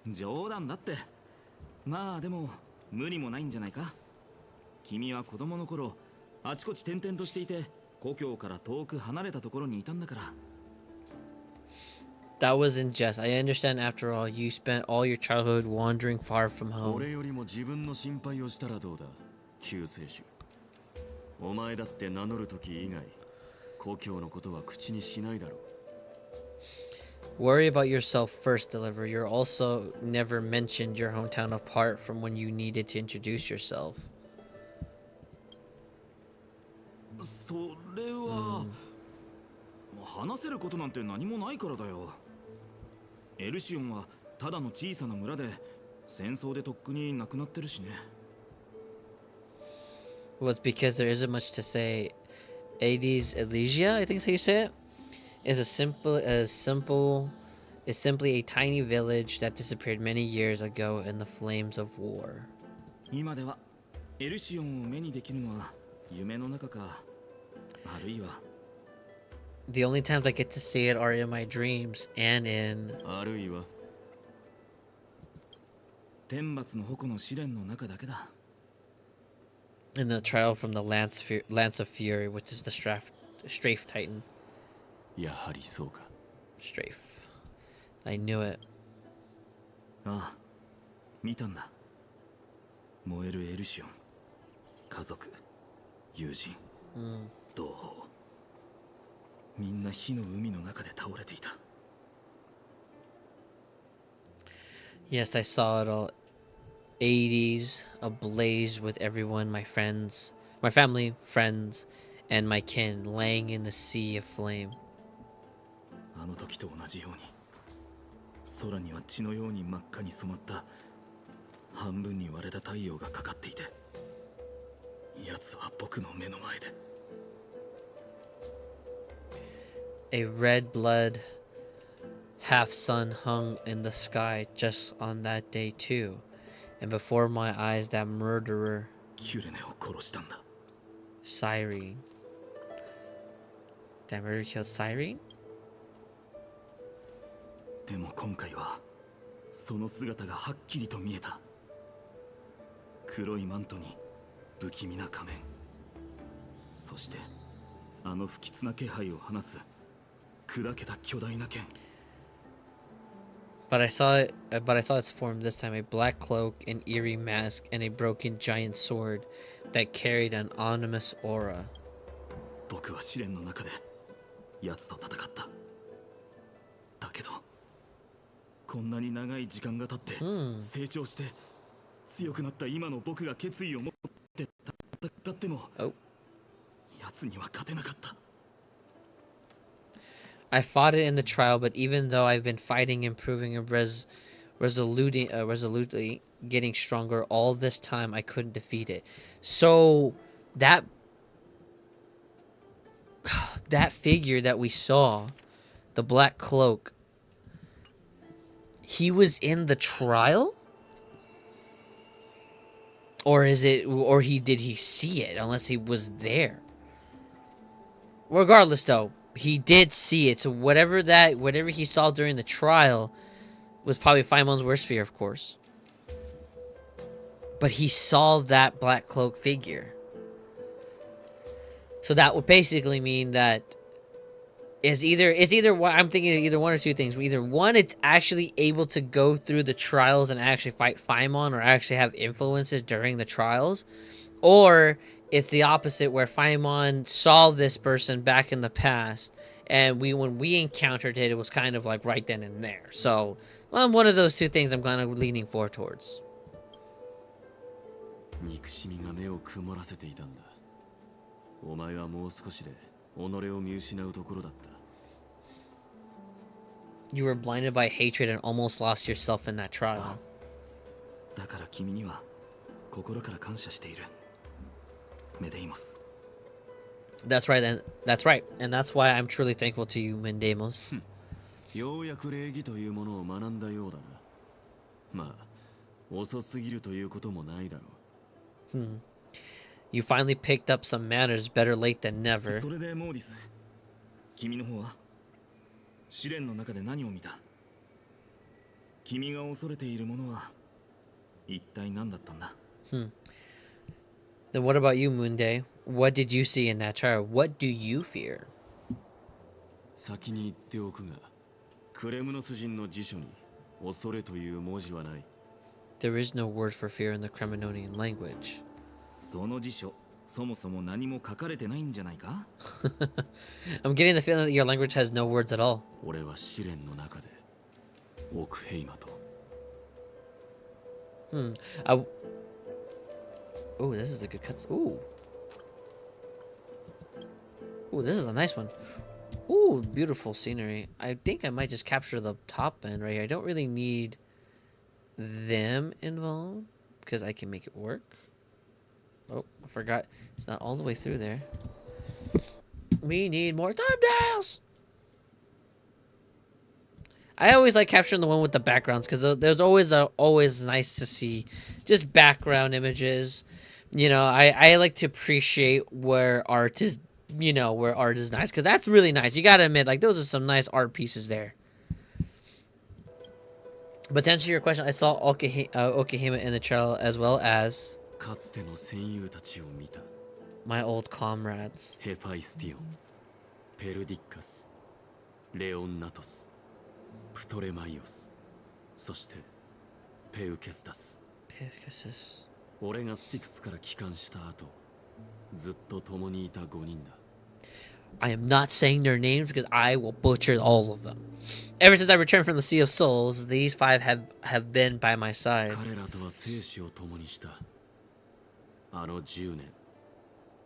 冗談だって。まあでも無理もないんじゃないか。君は子供の頃あちこち転々としていて故郷から遠く離れたところにいたんだから。 That wasn't just. I understand after all, you spent all your childhood wandering far from home. 俺よりも自分の心配をしたらどうだ、救世主。お前だって名乗る時以外故郷のことは口にしないだろう。 Worry about yourself first, Deliver. You're also never mentioned your hometown apart from when you needed to introduce yourself. それは、話せることなんて何もないからだよ。エルシオンはただの小さな村で戦争でとっくに亡くなってるしね。 Well, it's because there isn't much to say. Aedes Elysia, I think is how you say it, is simply a tiny village that disappeared many years ago in the flames of war. 今ではエルシオンを目にできるのは夢の中か、あるいは The only times I get to see it are in my dreams and in あるいは天罰の矛の試練の中だけだ。 the trial from the Lance of Fury, which is the Strafe Titan. やはりそうか。 Strafe. I knew it. ああ、見たんだ。燃えるエルシオン、家族、友人、同胞、みんな火の海の中で倒れていた。Yes, I saw it all. 80s, ablaze with everyone, my friends, my family, friends, and my kin, laying in a sea of flame. あの時と同じように空には血のように真っ赤に染まった半分に割れた太陽がかかっていて、奴は僕の目の前で。 A red blood half sun hung in the sky just on that day too, and before my eyes that murderer キュレネを殺したんだ。 Cyrene. That murderer killed Cyrene? でも今回はその姿がはっきりと見えた。黒いマントに不気味な仮面、そしてあの不吉な気配を放つ砕けた巨大な剣。 But I saw its form this time, a black cloak, an eerie mask, and a broken giant sword that carried an ominous aura. 僕は試練の中で奴と戦った。だけどこんなに長い時間が経って成長して強くなった今の僕が決意を持って戦っても奴には勝てなかった。 I fought it in the trial, but even though I've been fighting, improving, and resolutely getting stronger all this time, I couldn't defeat it. So that figure that we saw, the black cloak, he was in the trial? Or did he see it, unless he was there? Regardless though, he did see it, so whatever he saw during the trial was probably Paimon's worst fear, of course. But he saw that black cloak figure. So that would basically mean that I'm thinking either one or two things. Either one, it's actually able to go through the trials and actually fight Paimon or actually have influences during the trials, or it's the opposite, where Paimon saw this person back in the past, and when we encountered it, it was kind of like right then and there. So, well, one of those two things I'm kind of leaning forward towards. 憎しみが目を曇らせていたんだ。お前はもう少しで己を見失うところだった。 You were blinded by hatred and almost lost yourself in that trial. だから君には心から感謝している。メデイモス。 That's right, and that's right, and that's why I'm truly thankful to you, Mendemos. ようやく礼儀というものを学んだようだな。まあ、遅すぎるということもないだろう。You finally picked up some manners, better late than never. それでモーディス、君の方は試練の中で何を見た？君が恐れているものは一体何だったんだ？ Then what about you, Moonday? What did you see in that trial? What do you fear? 先に言っておくが、クレムノス人の辞書に恐れという文字はない。 There is no word for fear in the Cremononian language. その辞書、そもそも何も書かれてないんじゃないか？ I'm getting the feeling that your language has no words at all. 俺は試練の中でオクヘイマと。 Oh, this is a good cut. Ooh. Ooh, this is a nice one. Ooh, beautiful scenery. I think I might just capture the top end right here. I don't really need them involved because I can make it work. Oh, I forgot. It's not all the way through there. We need more thumbnails! I always like capturing the one with the backgrounds because there's always nice to see just background images. You know, I like to appreciate where art is, where art is nice, because that's really nice. You gotta admit, like, those are some nice art pieces there. But to answer your question, I saw Okihime in the trailer as well as かつての戦友たちを見た。 my old comrades. ヘファイスティオン、ペルディッカス、レオンナトス、プトレマイオス、そしてペウケスタス。 Pegasus. 俺がスティクスから帰還した後、ずっと共にいた5人だ。 I am not saying their names because I will butcher all of them. Ever since I returned from the Sea of Souls, these five have been by my side. 彼らとは生死を共にした。あの10年、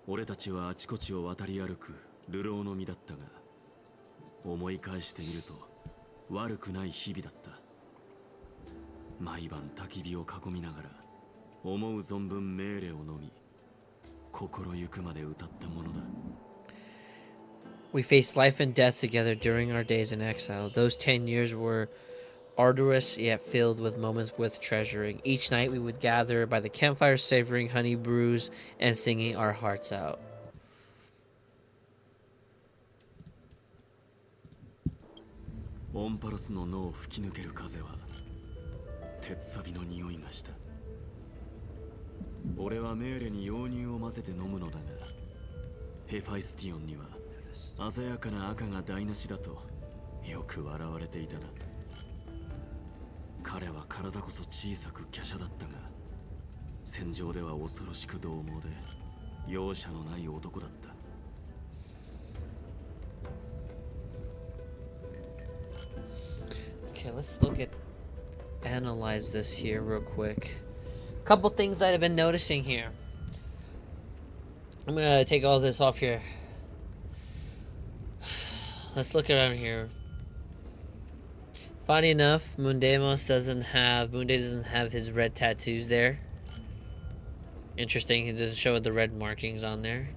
俺たちはあちこちを渡り歩く流浪の身だったが、思い返してみると悪くない日々だった。毎晩焚き火を囲みながら思う存分命令を飲み、心ゆくまで歌ったものだ。We faced life and death together during our days in exile. Those 10 years were arduous yet filled with moments worth treasuring. Each night we would gather by the campfire, savoring honey brews and singing our hearts out. オンパロスの脳を吹き抜ける風は鉄錆の匂いがした。俺はメーレに溶乳を混ぜて飲むのだが、ヘファイスティオンには鮮やかな赤が台無しだとよく笑われていたな。彼は体こそ小さく華奢だったが、戦場では恐ろしく獰猛で容赦のない男だった。Okay, let's analyze this here real quick. Couple things that I've been noticing here. I'm gonna take all this off here. Let's look around here. Funny enough, Munde doesn't have his red tattoos there. Interesting, he doesn't show the red markings on there.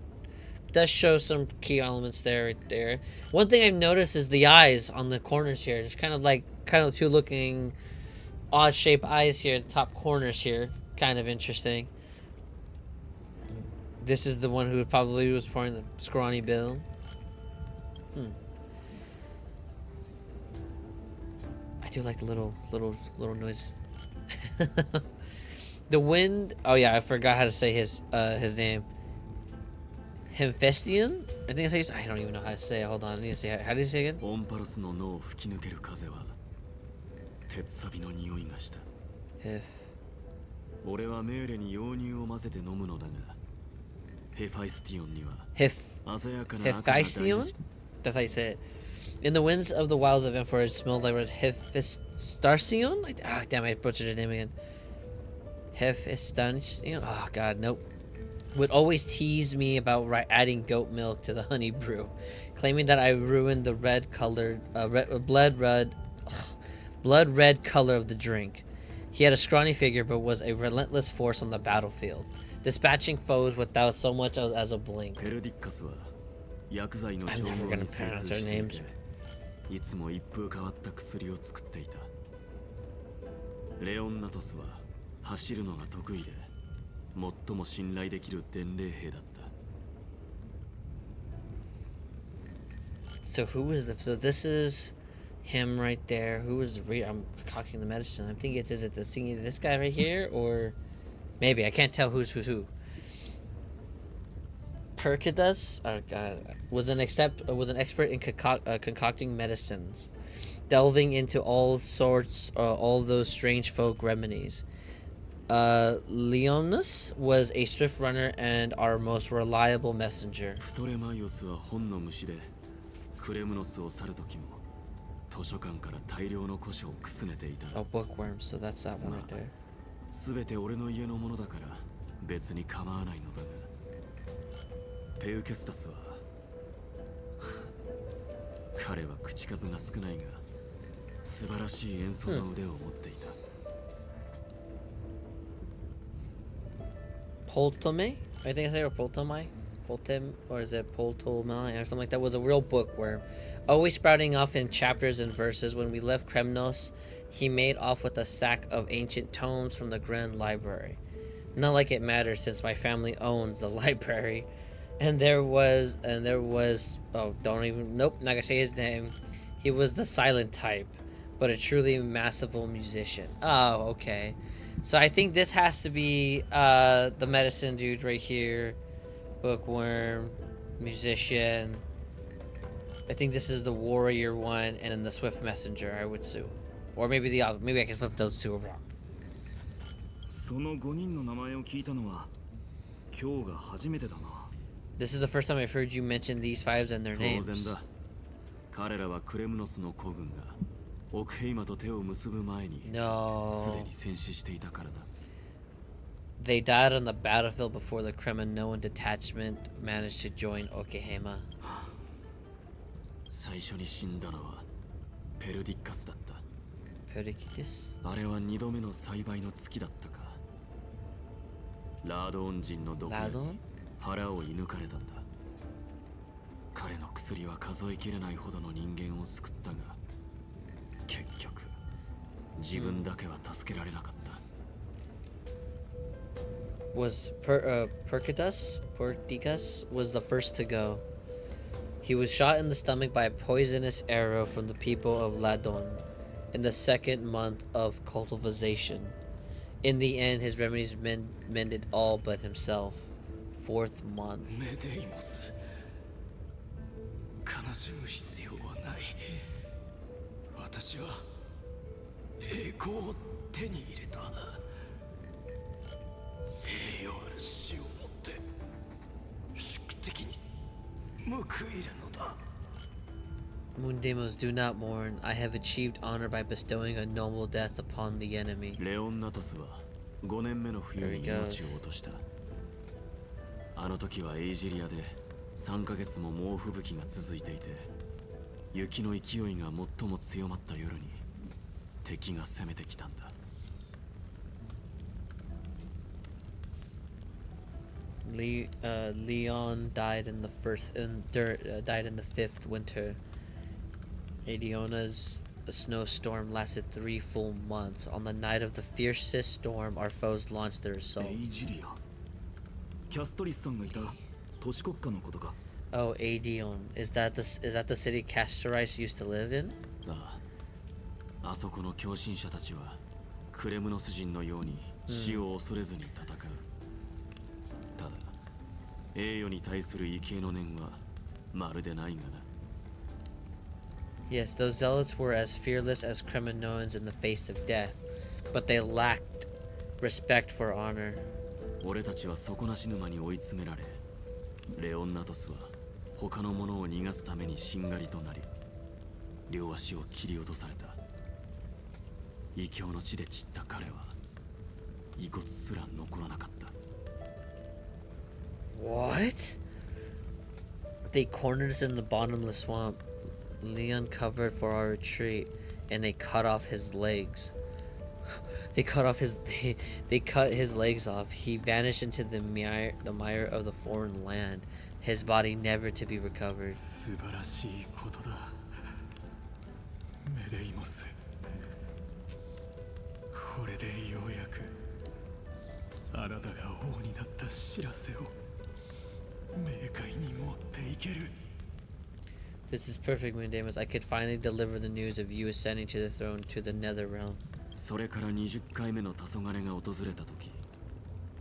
Does show some key elements there, right there. One thing I've noticed is the eyes on the corners here. There's kind of two looking odd shaped eyes here, top corners here. Kind of interesting. This is the one who probably was pouring the scrawny bill. I do like the little noise. The wind. Oh yeah, I forgot how to say his name. Hemphestion? I think I say. I don't even know how to say it. Hold on, I need to say it. How do you say it again? オンパロスの脳を吹き抜ける風は鉄錆の匂いがした。俺はメーレに溶乳を混ぜて飲むのだが、ヘファイスティオンには鮮やかな赤が台無し。 Hephaestion? That's how you say it. In the winds of the wilds of Amphoreus, it smelled like Hephaestion? Ah, damn, I butchered his name again. Hephaestion? Oh god, nope. Would always tease me about adding goat milk to the honey brew, claiming that I ruined the blood red color of the drink. He had a scrawny figure, but was a relentless force on the battlefield, dispatching foes without so much as a blink. I'm never gonna pronounce their names. いつも一風変わった薬を作っていた。レオンナトスは走るのが得意で、最も信頼できる伝令兵だった。So so this is him right there. Who was I'm concocting the medicine. I'm thinking is it this guy right here, or maybe I can't tell who's who. Progess, oh god, was an expert in concocting medicines, delving into all those strange folk remedies. Leonis was a swift runner and our most reliable messenger. プトレマイオスは本の虫で、クレムノスを去る時も図書館から大量の古書をくすねていた。Oh, bookworm, so that's that one right there. すべて俺の家のものだから別に構わないのだが、ペウケスタスは彼は口数が少ないが素晴らしい演奏の腕を持っていた。Poltome? I think I say Poltome? Poltem? Or is it Poltome or something like that? Was a real bookworm. Always sprouting off in chapters and verses. When we left Kremnos, he made off with a sack of ancient tomes from the Grand Library. Not like it matters since my family owns the library. And there was, oh, nope, not gonna say his name. He was the silent type, but a truly masterful musician. Oh, okay. So I think this has to be the medicine dude right here. Bookworm, musician. I think this is the warrior one, and then the swift messenger, I would assume. Or maybe the other. Maybe I can flip those two around. その5人の名前を聞いたのは今日が初めてだな。 This is the first time I've heard you mention these fives and their 当然 names. だ。彼らはクレムノスの孤軍がオクヘイマと手を結ぶ前にすで No. に戦死していたからな。 They died on the battlefield before the Kremlinoan detachment managed to join Okehama. 最初に死んだのはペルディッカスだった。 Perdiccas? あれは2度目の栽培の月だったか。ラードオン人の毒に Ladon? 腹を射抜かれたんだ。彼の薬は数えきれないほどの人間を救ったが、結局自分だけは助けられなかった。 Was Perdiccas was the first to go. He was shot in the stomach by a poisonous arrow from the people of Ladon in the second month of cultivation. In the end, his remedies mended all but himself. Fourth month. メデイモス、悲しむ必要はない。私は栄光を手に入れた。栄養ある死をもって宿敵に報いるのだ。 Mundemos, do not mourn. I have achieved honor by bestowing a noble death upon the enemy. レオンナトスは5年目の冬に命を落とした。あの時はエイジリアで3ヶ月も猛吹雪が続いていて、雪の勢いが最も強まった夜に敵が攻めてきたんだ。 Leon died in the died in the fifth winter. Adiona's snowstorm lasted 3 full months. On the night of the fiercest storm, our foes launched their assault. エイジリア、キャストリスさんがいた都市国家のことか。 Oh, Adion. Is that the city Castorice used to live in? ああ、あそこの狂信者たちはクレムノス人のように死を恐れずに戦う。ただ、栄誉に対する畏敬の念はまるでないがな。 Yes, those zealots were as fearless as Kremlinoans in the face of death, but they lacked respect for honor. 俺たちは底なし沼に追い詰められ、レオンナトスは他の者を逃がすためにしんがりとなり、両足を切り落とされた。異教の地で散った彼は遺骨すら残らなかった。 What? They cornered us in the bottomless swamp. Leon covered for our retreat, and they cut off his legs. They cut his legs off. He vanished into the mire of the foreign land, his body never to be recovered. 素晴らしいことだ。メデイモス。これでようやくあなたが王になった知らせを冥界に持っていける。 This is perfect, Mundamus. I could finally deliver the news of you ascending to the throne to the nether realm. それから20回目の黄昏が訪れた時、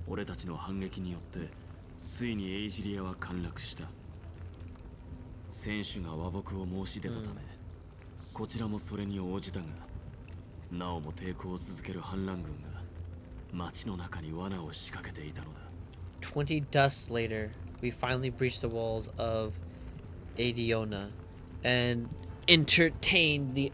俺たちの反撃によってついにエイジリアは陥落した。選手が和睦を申し出たため、こちらもそれに応じたが、なおも抵抗を続ける反乱軍が町の中に罠を仕掛けていたのだ。20 dusts later, we finally breached the walls of Adiona and entertained the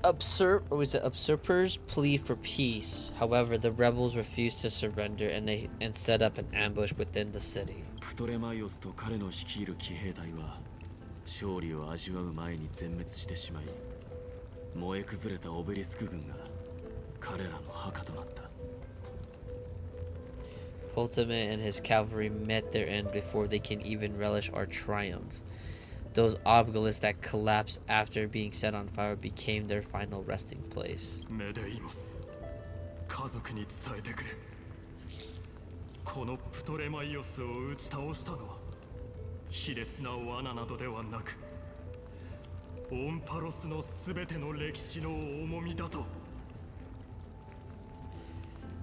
usurpers' plea for peace. However, the rebels refused to surrender and set up an ambush within the city. プトレマイオスと彼の率いる騎兵隊は勝利を味わう前に全滅してしまい、燃え崩れたオベリスク軍が彼らの墓となった。 Ultimate and his cavalry met their end before they can even relish our triumph. Those obelisks that collapsed after being set on fire became their final resting place. メデイモス、家族に伝えてくれ。このプトレマイオスを打ち倒したのは卑劣な罠などではなく、オンパロスのすべての歴史の重みだと。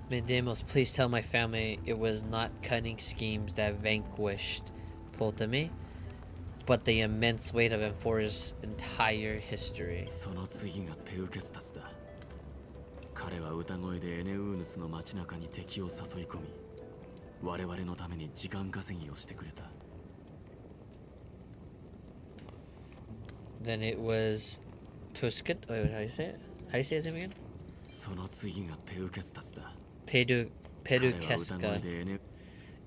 Mendemos, please tell my family it was not cunning schemes that vanquished Poltame, but the immense weight of Amphoreus' entire history. その次がペウケスタスだ。彼は歌声でエネウーヌスの街中に敵を誘い込み、我々のために時間稼ぎをしてくれた。Then it was Pusket. Oh, wait, how do you say it? How do you say his name again? その次がペウケスタスだ。 Pedukeska.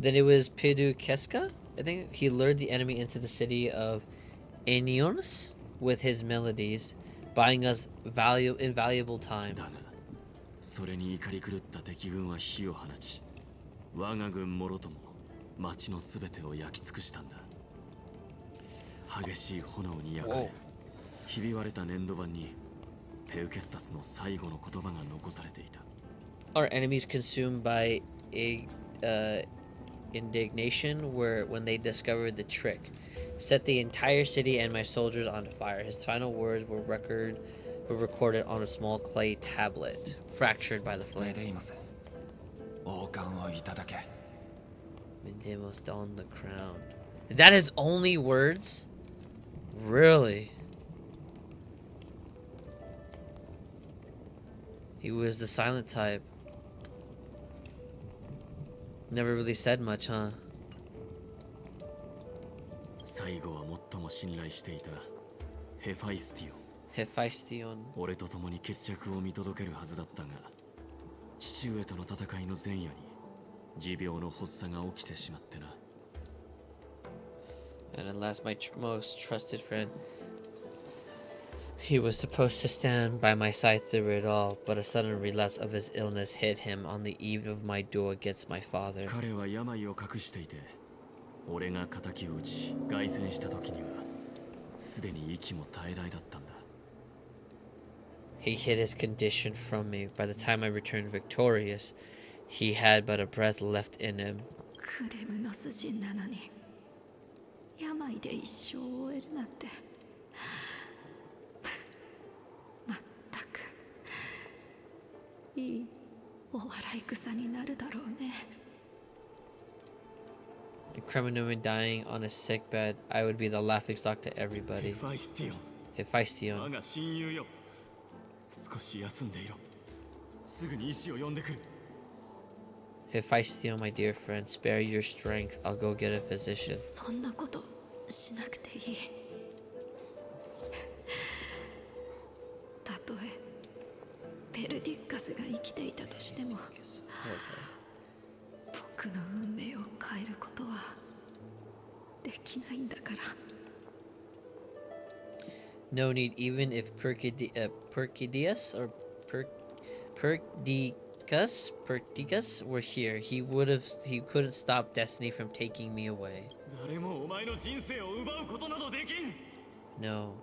Then it was Pedukeska. I think he lured the enemy into the city of Enions with his melodies, buying us invaluable time. だが、それに怒り狂った敵軍は火を放ち、我が軍もろとも町のすべてを焼き尽くしたんだ。激しい炎に焼かれ、ひび割れた粘土板にペウケスタスの最後の言葉が残されていた。Our enemies consumed by indignation were when they discovered the trick. Set the entire city and my soldiers on fire. His final words were recorded on a small clay tablet, fractured by the flame. Mendemos don the crown. That his only words? Really? He was the silent type. Never really said much, huh? 最後は最も信頼していたヘファイスティオン。Hephaestion. 俺と共に決着を見届けるはずだったが、父上との戦いの前夜に持病の発作が起きてしまってな。And at last, my most trusted friend. He was supposed to stand by my side through it all, but a sudden relapse of his illness hit him on the eve of my duel against my father. 彼は病を隠していて、俺が敵を討ち凱旋した時にはすでに息も絶え絶えだったんだ。He hid his condition from me. By the time I returned victorious, he had but a breath left in him. クレムノス人なのに病で一生を終えるなんて。まったくいいお笑い草になるだろうね。A criminal dying on a sick bed, I would be the laughingstock to everybody. ファイスティオン、 Hephaestion. 我が親友よ。少し休んでいろ。すぐに医師を呼んでくる。Hephaestion, my dear friend, spare your strength. I'll go get a physician. そんなことしなくていい。たとえペルディッカスが生きていたとしても、僕の運命を変えることはできないんだから。No need, even if Perdiccas were here, he couldn't stop destiny from taking me away. 誰もお前の人生を奪うことなどできん。 No,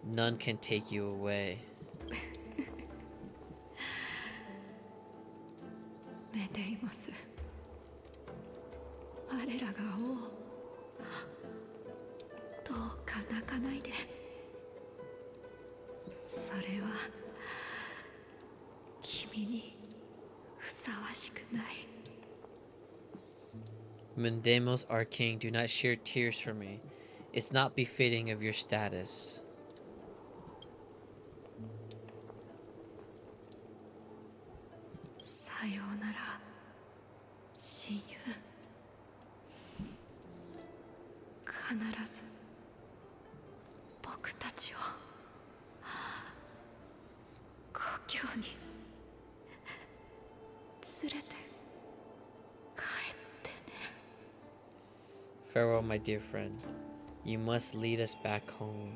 none can take you away. メデイモス、我らが王、どうか泣かないで。それは君にふさわしくない。Mendemos, our king, do not shed tears for me. It's not befitting of your status. さようなら、親友。必ず僕たちを故郷に連れて帰ってね。Farewell, my dear friend. You must lead us back home.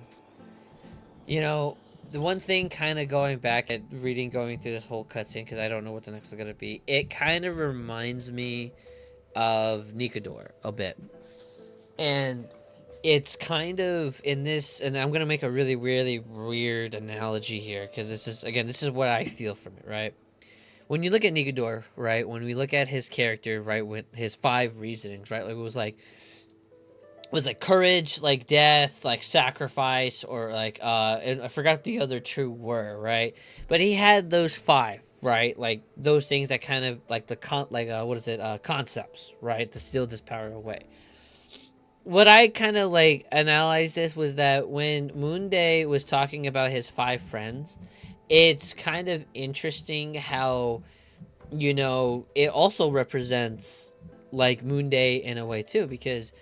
You know, the one thing kind of going back at going through this whole cutscene, because I don't know what the next is going to be, it kind of reminds me of Nikador a bit. And it's kind of in this, and I'm going to make a really, really weird analogy here, because this is what I feel from it, right? When you look at Nikador, right, when we look at his character, right, with his 5 reasonings, right, like it was like courage, like death, like sacrifice, or like and I forgot the other 2 were, right? But he had those 5, right? Like those things that kind of like concepts, right? To steal this power away. What I kind of like analyzed this was that when Moonday was talking about his 5 friends, it's kind of interesting how, you know, it also represents like Moonday in a way too, because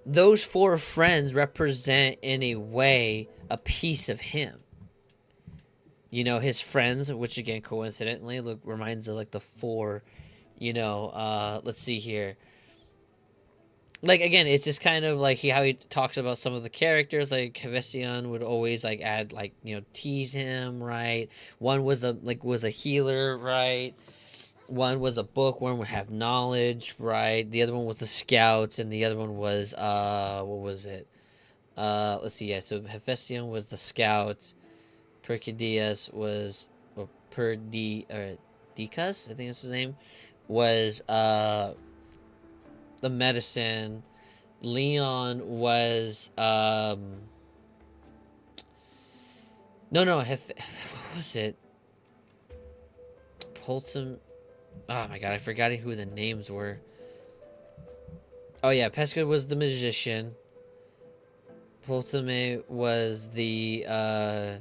those 4 friends represent, in a way, a piece of him. You know, his friends, which again, coincidentally, reminds of like the 4, you know, let's see here. Like, again, it's just kind of like how he talks about some of the characters. Like, Hephaestion would always like add, like, you know, tease him, right? One was a healer, right? One was a bookworm, would have knowledge, right? The other one was the scouts, and the other one was what was it? Let's see, yeah. So Hephaestion was the scout. Percidius was, or Dicas, I think that's his name, was the medicine. Leon was what was it? Poltum. Oh my god, I forgot who the names were. Oh yeah, Pesca was the magician. Poltume was the oh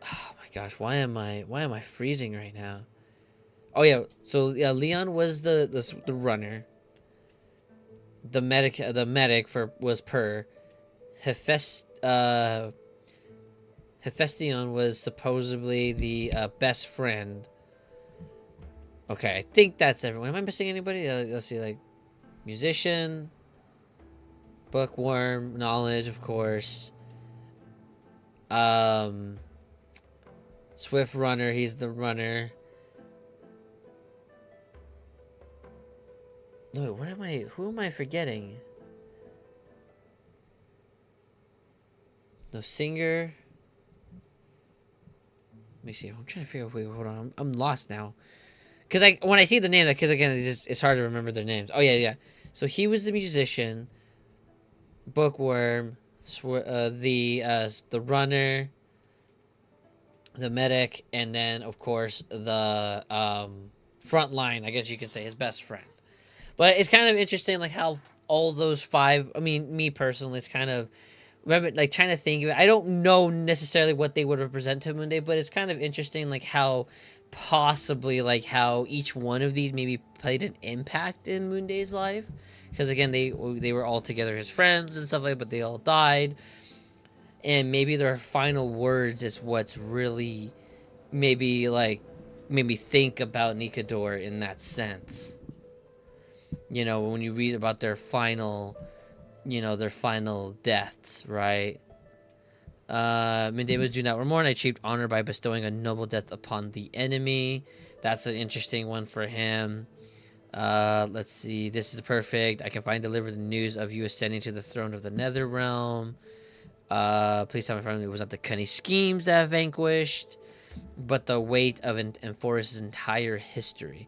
my gosh, why am I freezing right now? Oh yeah, so yeah, Leon was the runner. The medic was Per. Hephaestion was supposedly the best friend. Okay, I think that's everyone. Am I missing anybody? Let's see, like, musician, bookworm, knowledge, of course. Swift runner, he's the runner. No, wait, who am I forgetting? No, singer. Let me see, I'm trying to figure out, wait, hold on, I'm lost now. Because when I see the name, because again, it's hard to remember their names. Oh, yeah. So he was the musician, bookworm, the runner, the medic, and then, of course, the front line, I guess you could say, his best friend. But it's kind of interesting, like, how all those 5, I mean, me personally, it's kind of, remember, like, trying to think of it. I don't know necessarily what they would represent to Moon Day, but it's kind of interesting, like, how possibly, like, how each one of these maybe played an impact in Moon Day's life. Because, again, they were all together as friends and stuff like that, but they all died. And maybe their final words is what's really maybe, like, made me think about Nikador in that sense. You know, when you read about their final, you know, their final deaths, right? Mendemas do not mourn. I achieved honor by bestowing a noble death upon the enemy. That's an interesting one for him. Let's see. This is perfect. I can finally deliver the news of you ascending to the throne of the Nether Realm. Please tell my friend it was not the cunning schemes that vanquished, but the weight of Amphoreus' entire history.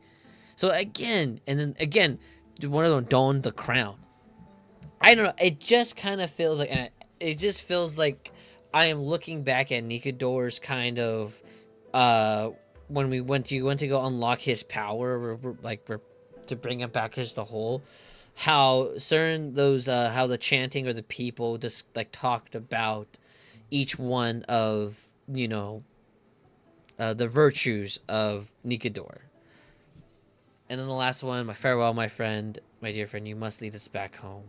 So again, and then again, one of them donned the crown. I don't know. It just kind of feels like, and it just feels like I am looking back at Nikador's kind of, when we went to go unlock his power, to bring him back as the whole, how certain those, how the chanting or the people just like talked about each one of, you know, the virtues of Nikador. And then the last one, my farewell, my friend, my dear friend, you must lead us back home.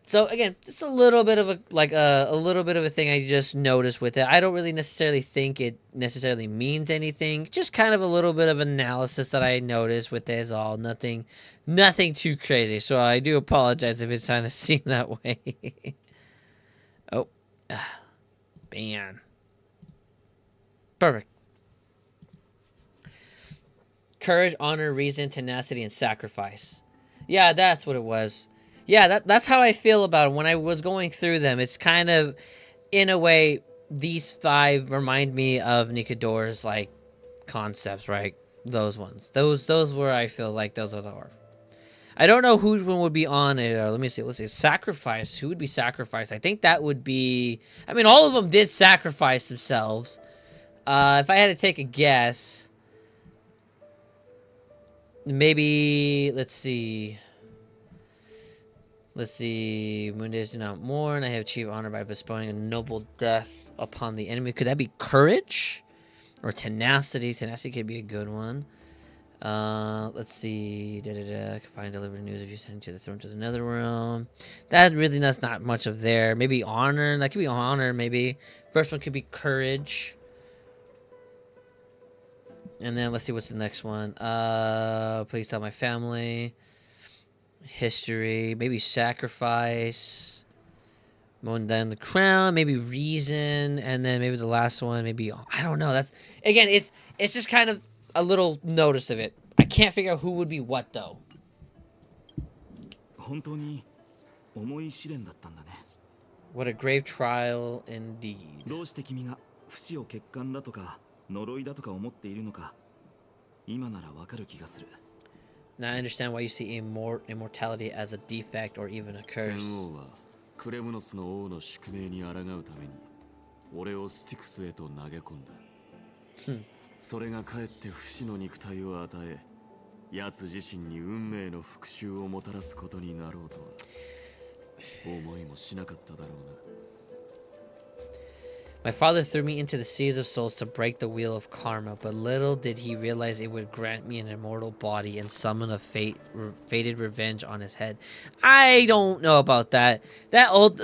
So again, just a little bit of a little bit of a thing I just noticed with it. I don't really necessarily think it necessarily means anything. Just kind of a little bit of analysis that I noticed with it is all. Nothing too crazy. So I do apologize if it's kind of seemed that way. Oh, man. Perfect. Courage, honor, reason, tenacity, and sacrifice. Yeah, that's what it was. Yeah, that's how I feel about it. When I was going through them, it's kind of, in a way, these 5 remind me of Nikador's, like, concepts, right? Those ones. Those where I feel like those are the orph. I don't know who one would be on it. Let me see. Let's see. Sacrifice. Who would be sacrificed? I think that would be... I mean, all of them did sacrifice themselves. If I had to take a guess... Maybe... Let's see... Moon days do not mourn. I have achieved honor by bestowing a noble death upon the enemy. Could that be courage? Or tenacity? Tenacity could be a good one. Let's see. Find deliver news if you send to the throne to the nether realm. That really that's not much of there. Maybe honor. That could be honor. Maybe first one could be courage. And then let's see what's the next one. Please tell my family. History. Maybe sacrifice. And then the crown. Maybe reason. And then maybe the last one. Maybe I don't know. That's again. It's just kind of a little notice of it. I can't figure out who would be what though. 本当に重い試練だったんだね。 What a grave trial indeed. どうして君が不死を欠陥だとか呪いだとか思っているのか今ならわかる気がする。 Now I understand why you see immortality as a defect or even a 戦 curse. 王はクレムノスの王の宿命に抗うために俺をスティクスへと投げ込んだ。それがかえって不死の肉体を与え、奴自身に運命の復讐をもたらすことになろうとは思いもしなかっただろうな。 My father threw me into the seas of souls to break the wheel of karma, but little did he realize it would grant me an immortal body and summon a fated revenge on his head. I don't know about that. That old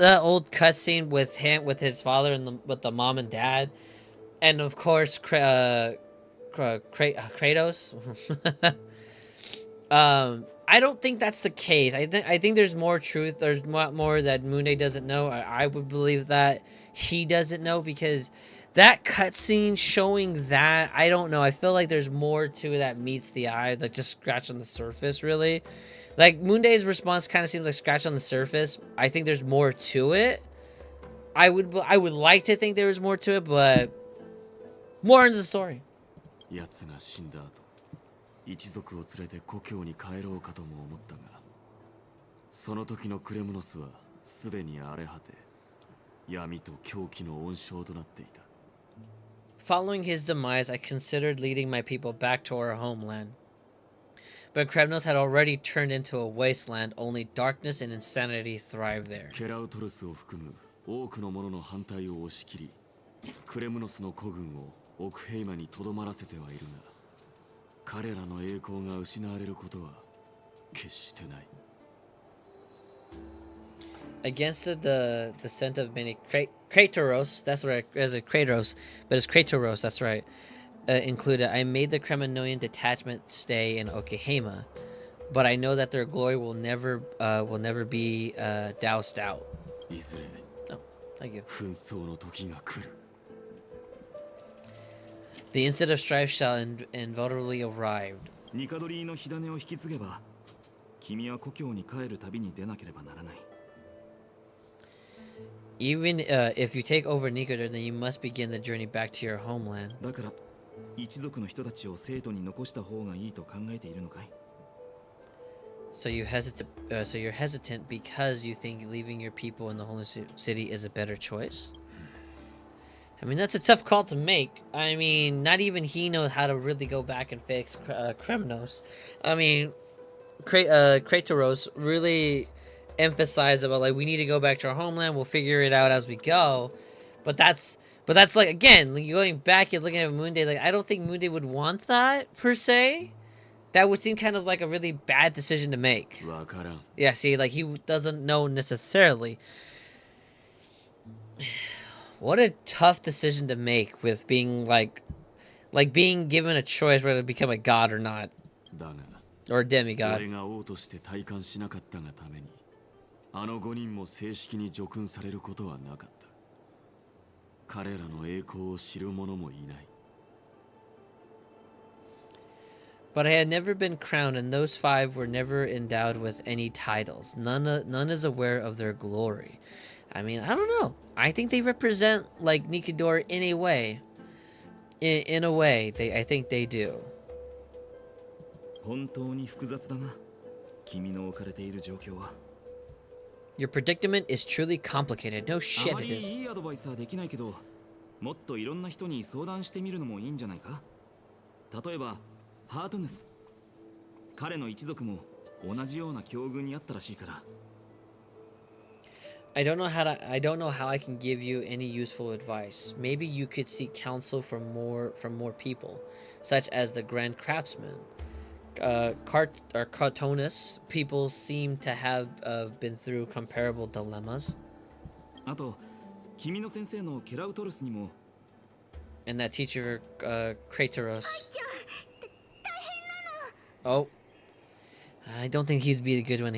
cutscene with his father and with the mom and dad, and of course Kratos. I don't think that's the case. I think there's more truth. There's more that Moonday doesn't know. I would believe that he doesn't know because that cutscene showing that, I don't know. I feel like there's more to it that meets the eye, like just scratch on the surface, really. Like Moonday's response kind of seems like scratch on the surface. I think there's more to it. I would like to think there was more to it, but more into the story. 奴が死んだ後、一族を連れて故郷に帰ろうかとも思ったが、その時のクレムノスはすでに荒れ果て、闇と狂気の温床となっていた。Following his demise, I considered leading my people back to our homeland. But Kremnos had already turned into a wasteland, only darkness and insanity thrived there. ケラウトルスを含む多くの者の反対を押し切り、クレムノスの孤軍をオクヘイマにとどまらせてはいるが、彼らの栄光が失われることは決してない。 Against the descent of many Kratos, that's right, as a Kratos, but it's Kratoros, that's right, included. I made the Kremlinian detachment stay in Okehama, but I know that their glory will never be doused out. いずれ、 Oh, thank you. 紛争の時が来る。 The instant of strife shall inevitably arrive. ニカドリーの火種を引き継げば、君は故郷に帰る旅に出なければならない。 Even if you take over Nikodor, then you must begin the journey back to your homeland. だから、一族の人たちを生徒に残した方がいいと考えているのかい？ So you're hesitant because you think leaving your people in the holy city is a better choice? I mean, that's a tough call to make. I mean, not even he knows how to really go back and fix Kremnos. I mean, Kratoros really emphasized about like we need to go back to our homeland. We'll figure it out as we go. But that's like again, like, going back and looking at Moonday. Like I don't think Moonday would want that per se. That would seem kind of like a really bad decision to make. わからん。 Yeah, see, like he doesn't know necessarily. What a tough decision to make with being like being given a choice whether to become a god or not, だが、 or a demigod. 俺が王として体感しなかったがために、あの5人も正式に叙勲されることはなかった。彼らの栄光を知る者もいない。 But I had never been crowned, and those 5 were never endowed with any titles. None is aware of their glory. I mean, I don't know. I think they represent like Nikodor in a way. In a way, I think they do. 本当に複雑だな。君の置かれている状況は。 Your predicament is truly complicated. No あ shit ま it り is. いいアドバイスはできないけど、もっといろんな人に相談してみるのもいいんじゃないか？例えば、ハートヌス。彼の一族も同じような境遇にあったらしいから。 I don't know how I can give you any useful advice. Maybe you could seek counsel from more people, such as the Grand Craftsman. cartoonists, people seem to have been through comparable dilemmas. あと君の先生のケラウトルスにも And that teacher, Kratos. ちゃん大変なの Oh, I don't think he'd be a good one.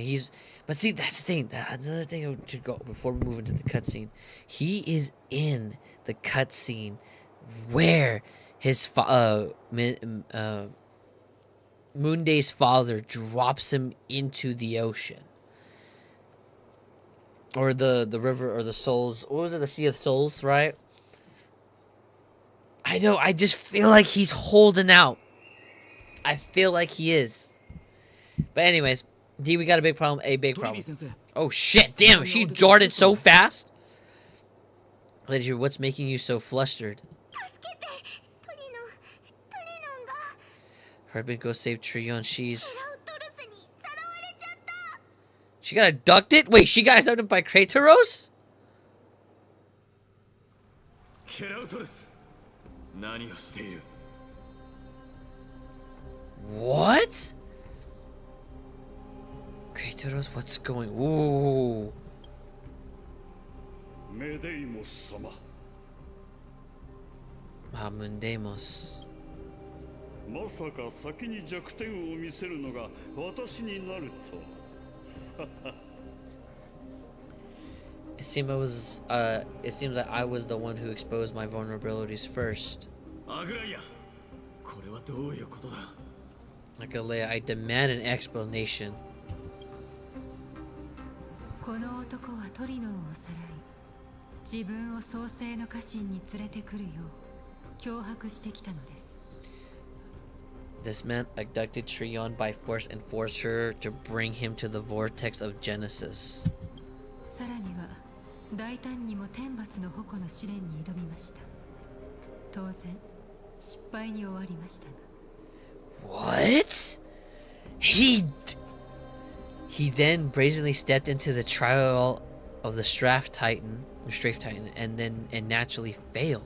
But see, that's the thing. That's another thing to go before we move into the cutscene. He is in the cutscene where his Moonday's father drops him into the ocean, or the river, or the souls. What was it? The Sea of Souls, right? I know. I just feel like he's holding out. I feel like he is. But anyways, D, we got a big problem. A big トリビ problem. ー先生 Oh shit! Damn, she darted so fast. Lady, what's making you so flustered? 助けてトリノンが Hurry, go save Trion. ケラウトルスにさらわれちゃった She got abducted? Wait, she got abducted by Kratos? ケラウトルス、何をしている？ What? Kratos, what's going? Ooh. メデイモス様、 Mundemos. まさか先に弱点を見せるのが私になると。 It seems that I was the one who exposed my vulnerabilities first. アグライア、これはどういうことだ？ Agalea, I demand an explanation. この男はトリノンをさらい、自分を創世の家臣に連れてくるよう脅迫してきたのです。 This man abducted Trion by force and forced her to bring him to the vortex of Genesis. さらには大胆にも天罰の矛の試練に挑みました。当然失敗に終わりましたが。 What? He then brazenly stepped into the trial of the Strafe Titan, and naturally failed.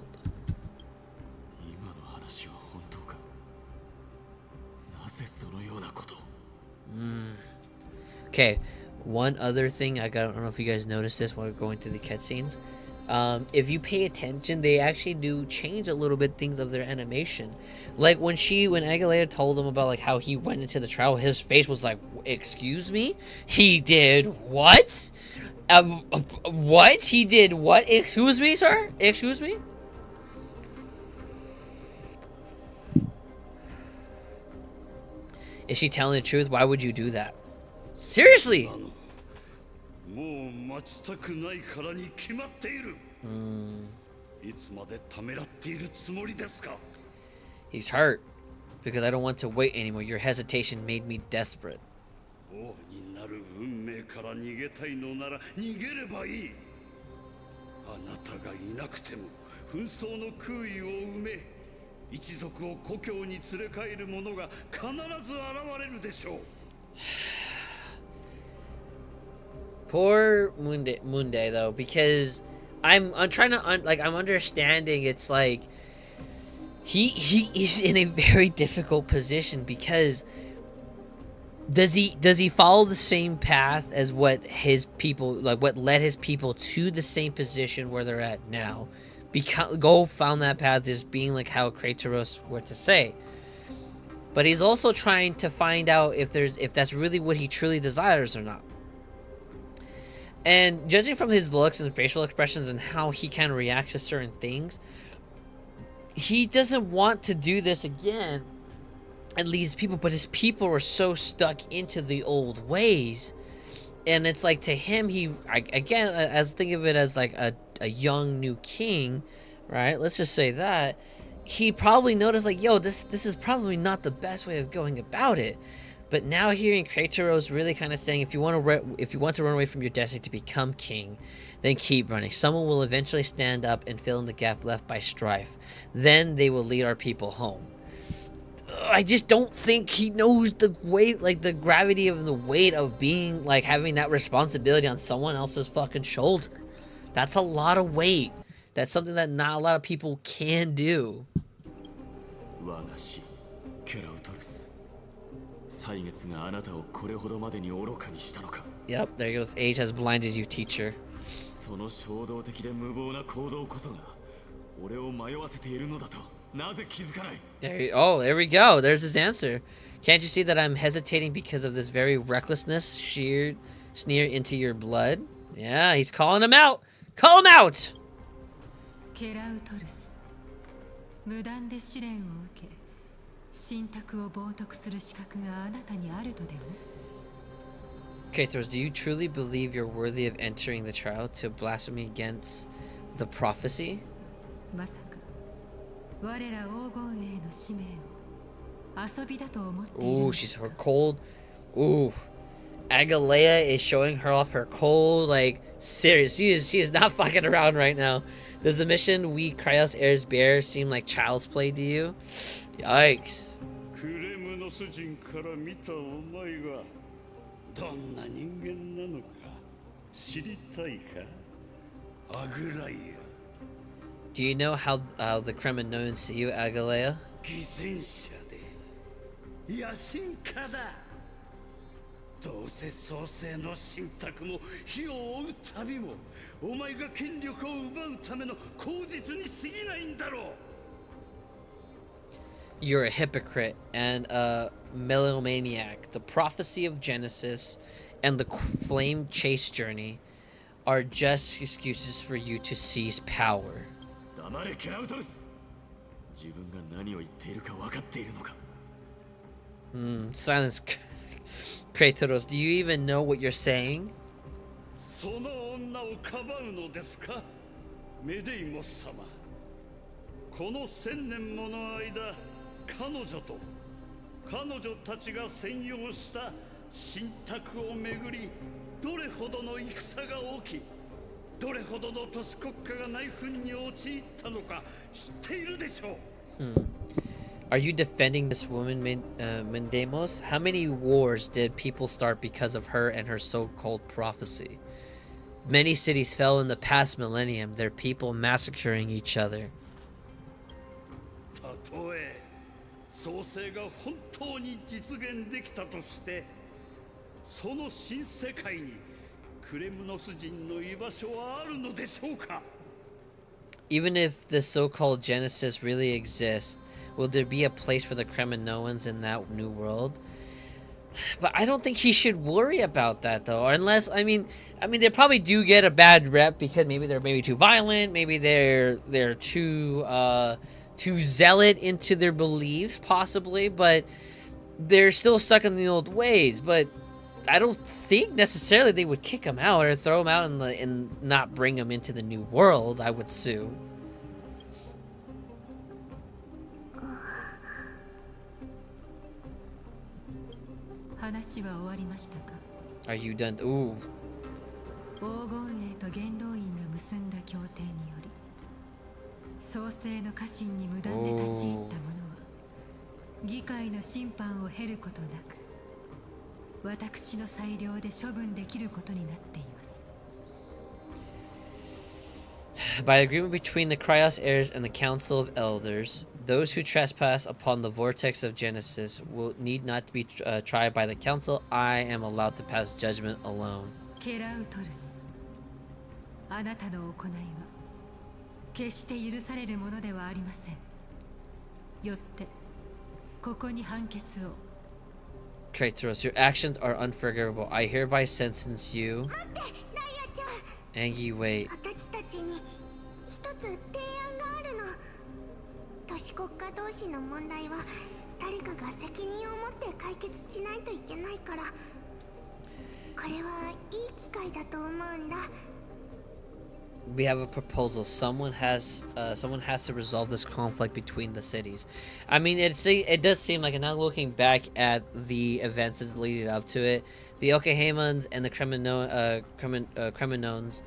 今の話は本当か？なぜそのようなこと？ Okay, one other thing I don't know if you guys noticed this while we're going through the cutscenes. If you pay attention, they actually do change a little bit things of their animation. Like when Agalea told him about like how he went into the trial, his face was like, "Excuse me? He did what? What? He did what? Excuse me, sir? Excuse me?" Is she telling the truth? Why would you do that? Seriously? もう待ちたくないからに決まっている。いつまでためらっているつもりですか？ He's hurt because I don't want to wait anymore. Your hesitation made me desperate. 王になる運命から逃げたいのなら逃げればいい。あなたがいなくても紛争の空位を埋め、一族を故郷に連れ帰る者が必ず現れるでしょう。 Poor Munde though, because I'm trying to I'm understanding. It's like he is in a very difficult position because does he follow the same path as what his people, like what led his people to the same position where they're at now? Go found that path as being like how Kratos were to say. But he's also trying to find out if that's really what he truly desires or not. And judging from his looks and facial expressions and how he kind of reacts to certain things, he doesn't want to do this again and lead his people, but his people are so stuck into the old ways. And it's like to him, as think of it as like a young new king, right? Let's just say that. He probably noticed like, yo, this is probably not the best way of going about it. But now hearing Kratos really kind of saying, if you want to run away from your destiny to become king, then keep running. Someone will eventually stand up and fill in the gap left by strife. Then they will lead our people home. I just don't think he knows the weight, like the gravity of the weight of being like having that responsibility on someone else's fucking shoulder. That's a lot of weight. That's something that not a lot of people can do. 歳月があなたをこれほどまでに愚かにしたのか。 Yep, there goes. Age has blinded you, teacher. その衝動的で無謀な行動こそが俺を迷わせているのだとなぜ気づかない。 There we go. There's his answer. Can't you see that I'm hesitating because of this very recklessness sneer into your blood? Yeah, he's calling him out. Call him out. ケラウトルス、無断で試練を受け神託を冒涜する資格があなたにあるとでも。 Kratos, do you truly believe you're worthy of entering the trial to blasphemy against the prophecy? まさか我ら黄金衛の使命を遊びだと思っているの Ooh, です she's か her cold. Ooh, Agalea is showing her off her cold, like serious. She is not fucking around right now. Does the mission we Kratos heirs bear seem like child's play to you? Yikes. クレムノス人から見たお前がどんな人間なのか知りたいか、アグライア。 Do you know how the Kremlinoans see you, Agalea? 偽善者で野心家だ。どうせ創世の神託も火を追う旅もお前が権力を奪うための口実に過ぎないんだろう。 You're a hypocrite and a melomaniac. The prophecy of Genesis and the flame chase journey are just excuses for you to seize power. 黙れケラウトルス。自分が何を言っているか分かっているのか。 Silence. Kratos, do you even know what you're saying? その女をかばうのですか、メデイモス様。この1000年もの間、彼女と彼女たちが専用した神託をめぐり、どれほどの戦が起き、どれほどの都市国家が内紛に陥ったのか知っているでしょう。 Are you defending this woman, Mendemos? How many wars did people start because of her and her so-called prophecy? Many cities fell in the past millennium, their people massacring each other. たとえ創世が本当に実現できたとして、その新世界にクレムノス人の居場所はあるのでしょうか。 Even if this so-called Genesis really exists, will there be a place for the Kremlinoans in that new world? But I don't think he should worry about that, though. Unless, I mean, they probably do get a bad rep because maybe they're too violent, maybe they're too zealot into their beliefs, possibly. But they're still stuck in the old ways. But I don't think necessarily they would kick him out or throw him out and not bring him into the new world, I would assume. Are you done? Ooh. 黄金衛と元老院が結んだ協定により創世の家臣に無断で立ち入った者は議会の審判を経ることなく私の裁量で処分できることになっています。 By agreement between the Kryos heirs and the Council of Elders, those who trespass upon the vortex of Genesis will need not to be tried by the Council. I am allowed to pass judgment alone. ケラウトルス、あなたの行いは決して許されるものではありません。よってここに判決を。 Kratos, your actions are unforgivable. I hereby sentence you. 待って、ライアちゃん。 Angie, wait. 私たちに一つ提案があるの。都市国家同士の問題は誰かが責任を持って解決しないといけないから、これはいい機会だと思うんだ。 We have a proposal. Someone has to resolve this conflict between the cities. I mean, it does seem like, now looking back at the events that leading up to it, the Okehemans and the Kremlinoans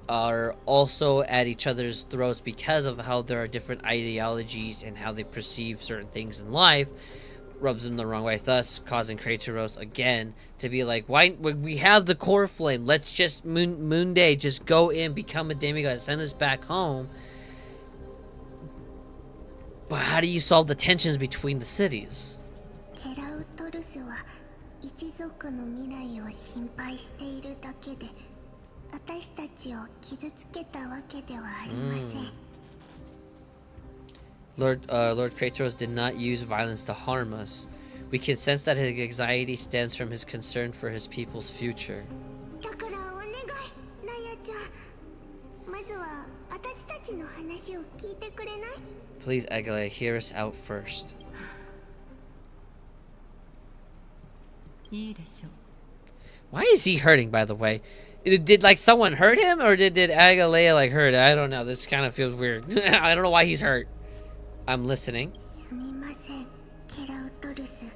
are also at each other's throats because of how there are different ideologies and how they perceive certain things in life. Rubs them the wrong way, thus causing Kratos again to be like, why we have the core flame, let's just Moon Day just go in, become a demigod, send us back home. But how do you solve the tensions between the cities? ケラウトルスは一族の未来を心配しているだけで、私たちを傷つけたわけではありません。Lord Kratos did not use violence to harm us. We can sense that his anxiety stems from his concern for his people's future. だからお願い、ナヤちゃん。まずは私たちの話を聞いてくれない？ Please, Agale, hear us out first. いいでしょう。 Why is he hurting, by the way? Did like someone hurt him, or did Agalea like hurt? I don't know. This kind of feels weird. I don't know why he's hurt. I'm listening. すみません、ケラウトルス。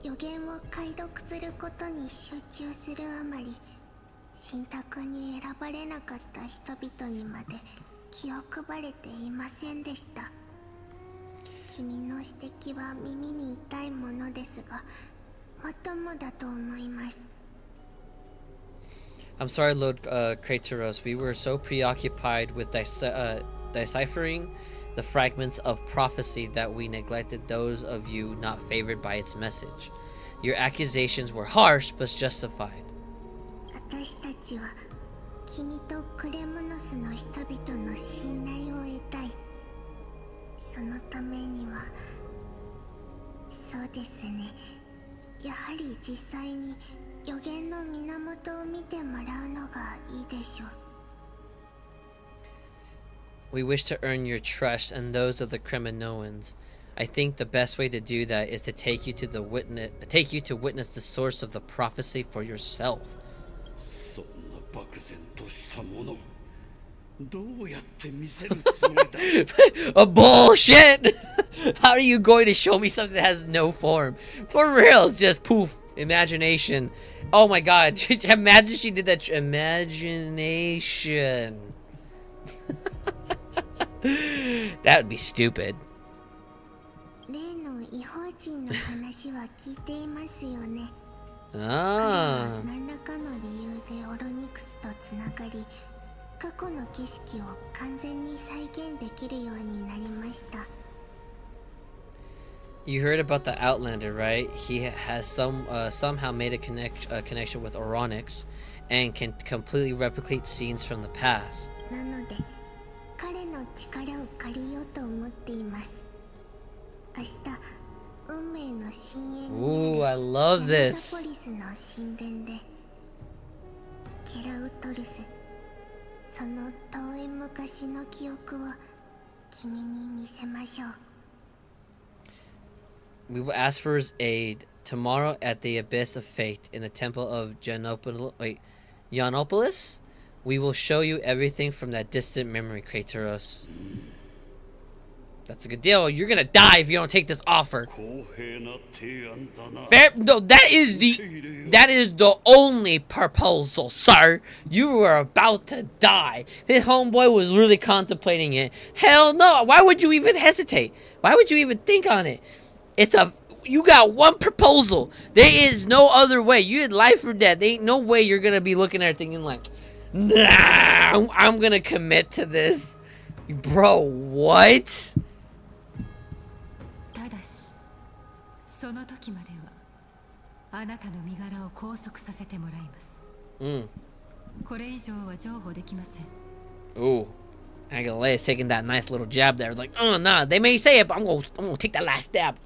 予言を解読することに集中するあまり、神託に選ばれなかった人々にまで気を配れていませんでした。君の指摘は耳に痛いものですが、まともだと思います。I'm sorry, Lord Kratos. We were so preoccupied with deciphering the fragments of prophecy that we neglected those of you not favored by its message. Your accusations were harsh but justified. 私たちは君とクレムノスの人々の信頼を得たい。そのためには、そうですね、やはり実際に予言の源を見てもらうのがいいでしょう。We wish to earn your trust and those of the Kremenoans. I think the best way to do that is to take you to witness the source of the prophecy for yourself. そんな漠然としたもの、どうやって見せるつもりだ。A bullshit! How are you going to show me something that has no form? For real, it's just poof, imagination. Oh my god, imagine she did that. Imagination. That would be stupid. 例の異邦人の話は聞いていますよね。彼 Ah. は何らかの理由でオロニクスとつながり、過去の景色を完全に再現できるようになりました。You heard about the Outlander, right? He has somehow made a connection with Oronix and can completely replicate scenes from the past. なので、彼の力を借りようと思っています。明日、運命の深淵に Ooh, あ I る love ヤマ this. サポリスの神殿で、ケラウトルス、その遠い昔の記憶を君に見せましょう。We will ask for his aid tomorrow at the Abyss of Fate in the Temple of Yanopolis. We will show you everything from that distant memory, Kratos. That's a good deal. You're gonna die if you don't take this offer. 公平な提案だな。 Fair, no, that is the only proposal, sir. You were about to die. This homeboy was really contemplating it. Hell no. Why would you even hesitate? Why would you even think on it? You got one proposal. There is no other way. You had life or death. There ain't no way you're gonna be looking at it thinking like, nah, I'm gonna commit to this. Bro, what? ただし、その時まではあなたの身柄を拘束させてもらいます。これ以上は譲歩できません。 Ooh. Agalea's taking that nice little jab there. Like, nah, they may say it, but I'm gonna take that last stab.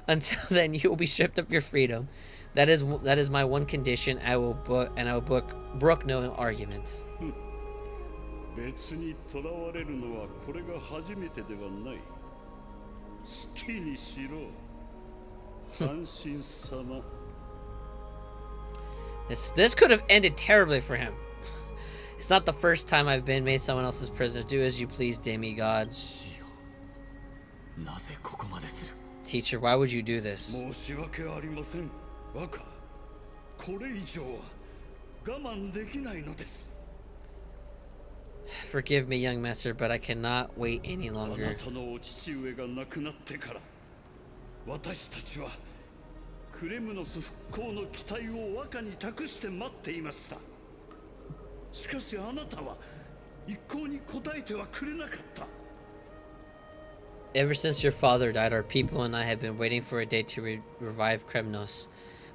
Until then, you will be stripped of your freedom. That is my one condition. I will brook no arguments. 別に囚われるのはこれが初めてではない。好きにしろ。安心様。This could have ended terribly for him. It's not the first time I've been made someone else's prisoner. Do as you please, demigod. Teacher, why would you do this? 申し訳ありません。若。これ以上は我慢できないのです。 Forgive me, young master, but I cannot wait any あな longer. たのお父上が亡くなってから、私たちはクレムノス復興の期待を若に託して待っていました。しかしあなたは一向に答えてはくれなかった。Ever since your father died, our people and I have been waiting for a day to revive Kremnos.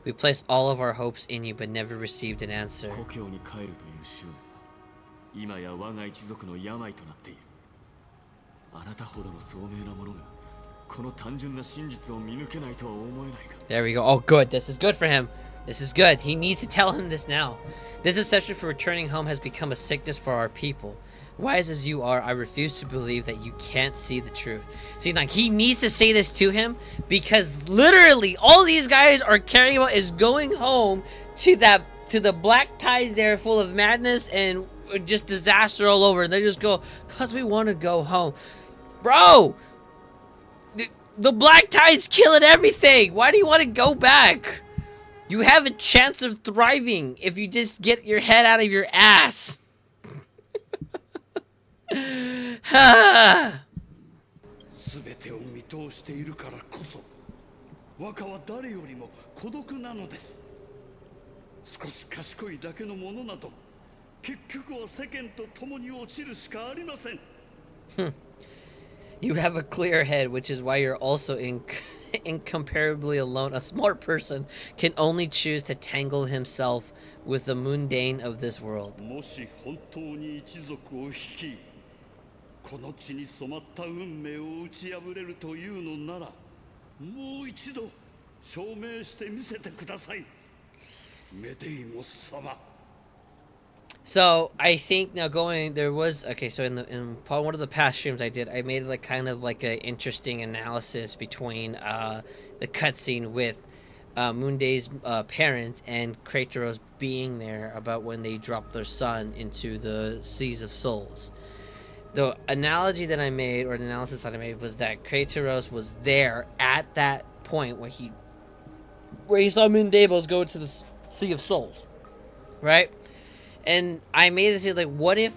We placed all of our hopes in you, but never received an answer. 故郷に帰るという執念は今や我が一族の病となっている。あなたほどの聡明な者がこの単純な真実を見抜けないとは思えないか。 There we go. Oh, good. This is good for him. This is good. He needs to tell him this now. This obsession for returning home has become a sickness for our people. Wise as you are, I refuse to believe that you can't see the truth. See, like, he needs to say this to him because literally all these guys are caring about is going home to the black tides there full of madness and just disaster all over. And they just go, cause we want to go home. Bro! The black tide's killing everything. Why do you want to go back? You have a chance of thriving if you just get your head out of your ass. 全てを見通しているからこそ若は誰よりも孤独なのです。少し賢いだけのものなど結局は世間と共に落ちるしかありません。You have a clear head, which is why you're also incomparably alone. A smart person can only choose to tangle himself with the mundane of this world. もし本当に一族を率いこの地に染まった運命を打ち破れるというのならもう一度証明してみせてくださいメデイモス様。 So I think now there was so in one of the past streams I did, I made like kind of like an interesting analysis between the cutscene with Moonday's parents and Kratos being there about when they dropped their son into the Seas of Souls. The analogy that I made, or the analysis that I made, was that Kratos was there at that point where he saw Moondabos go to the Sea of Souls, right? And I made it say, like, what if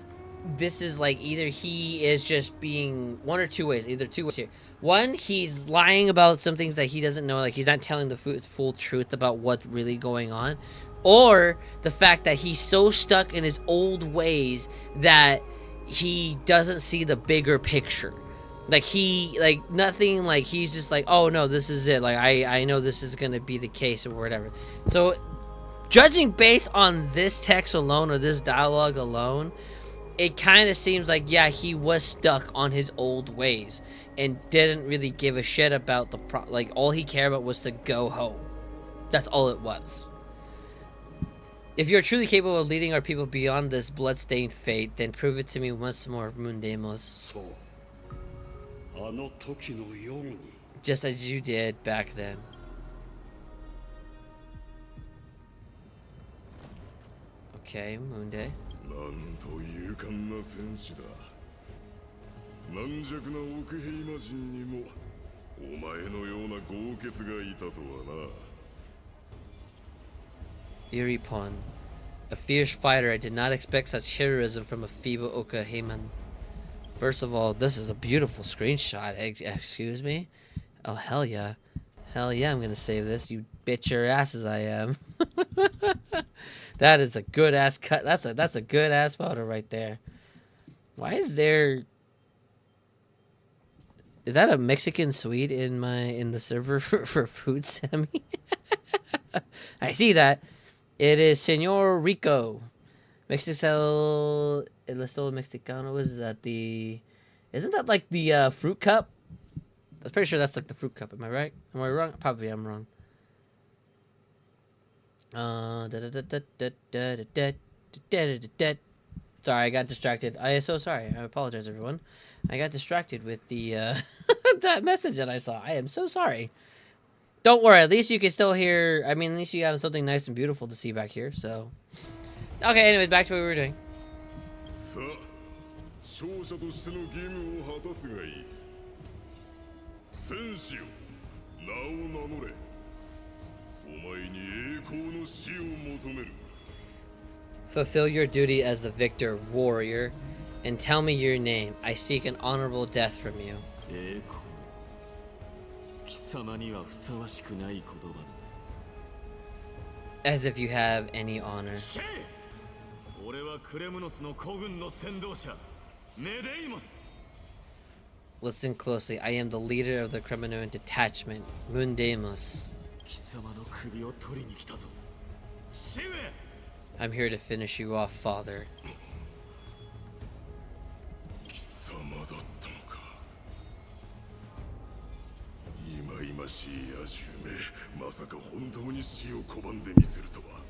this is like either he is just being one or two ways, either two ways here. One, he's lying about some things that he doesn't know, like he's not telling the full truth about what's really going on, or the fact that he's so stuck in his old ways that he doesn't see the bigger picture. Like he's just like, oh no, this is it. Like I know this is gonna be the case or whatever. So judging based on this text alone or this dialogue alone, it kind of seems like, yeah, he was stuck on his old ways and didn't really give a shit about all he cared about was to go home. That's all it was. If you're truly capable of leading our people beyond this bloodstained fate, then prove it to me once more, Moondamos. Just as you did back then. Okay, Moonday. なんと勇敢な戦士だ。軟弱な奥兵魔人にもお前のような豪傑がいたとはな。Iripon. A fierce fighter. I did not expect such heroism from a feeble Okaheiman. First of all, this is a beautiful screenshot. Excuse me? Oh, hell yeah. Hell yeah, I'm gonna save this. You bitch your ass as I am. That is a good ass cut. That's a good ass photo right there. Why is there... Is that a Mexican Swede in the server for food semi? I see that. It is Senor Rico. Mexicel El Estilo Mexicano. Is that isn't that like the fruit cup? I'm pretty sure that's like the fruit cup. Am I right? Am I wrong? Probably I'm wrong. Sorry, I got distracted. I am so sorry. I apologize, everyone. I got distracted with the that message that I saw. I am so sorry. Don't worry. At least you can still hear. I mean, at least you have something nice and beautiful to see back here. So, okay. Anyways, back to what we were doing. さあ、勝者としての義務を果たすがいい。戦士よ、名を名乗れ。お前に栄光の死を求める。Fulfill your duty as the victor, warrior, and tell me your name. I seek an honorable death from you. 栄光。貴様にはふさわしくない言葉だ。 As if you have any honor. 俺はクレムノスの古軍の先導者、メデイモス。Listen closely. I am the leader of the Kremlinoan detachment, Mundamus. 貴様の首を取りに来たぞ。 I'm here to finish you off, father. 貴様だったのか。忌々しい野獣め、まさか本当に死を拒んでみせるとは。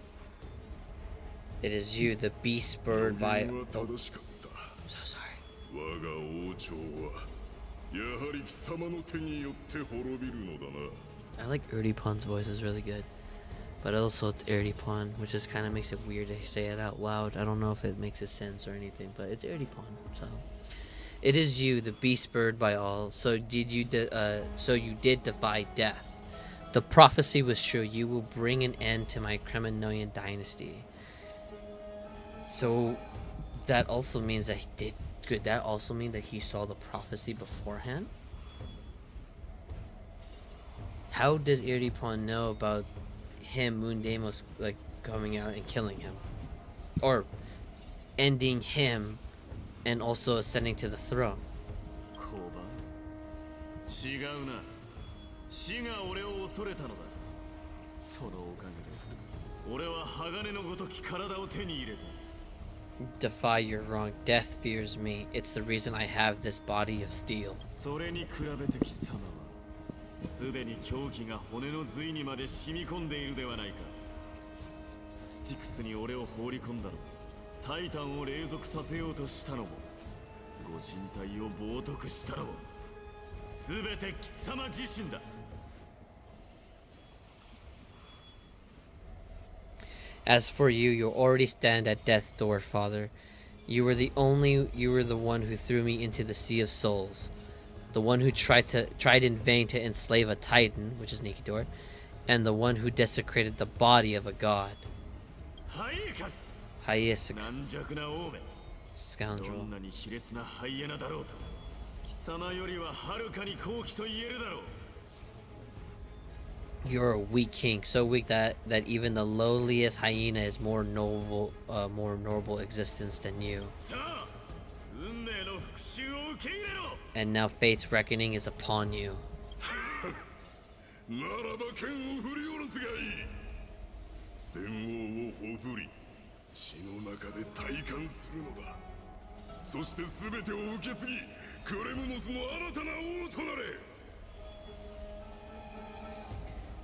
It is you, the beast bird by. は Oh, 正しかった。 I'm so sorry. 我が王朝はやはり貴様の手によって滅びるのだな。 I like Erdipon's voice is really good, but also it's Erdipon, which just kind of makes it weird to say it out loud. I don't know if it makes a sense or anything, but it's Erdipon. So, it is you, the beast bird by all. So so you did defy death. The prophecy was true. You will bring an end to my Kremlinoan dynasty. So, that also means that he did. Could that also mean that he saw the prophecy beforehand? How does Erdipon know about him, Mundamus, like coming out and killing him, or ending him, and also ascending to the throne? 交番？違うな。死が俺を恐れたのだ。そのおかげで、俺は鋼のごとき体を手に入れた。 Defy your wrong. Death fears me. It's the reason I have this body of steel. それに比べて貴様は、すでに狂気が骨の髄にまで染み込んでいるではないか。スティクスに俺を放り込んだのも、タイタンを隷属させようとしたのも、ご人体を冒涜したのも、すべて貴様自身だ。 As for you, you already stand at death's door, father. You were the one who threw me into the sea of souls. The one who tried in vain to enslave a titan, which is Nikidor, and the one who desecrated the body of a god. Hyasik. Scoundrel. どんなに卑劣なハイエナだろうと、貴様よりははるかに高貴と言えるだろう。 You're a weak king, so weak that even the lowliest hyena is more noble existence than you. And now fate's reckoning is upon you. ならば剣を振り下ろすがいい。戦王をほふり、血の中で体感するのだ。そして全てを受け継ぎ、クレムノスの新たな王となれ。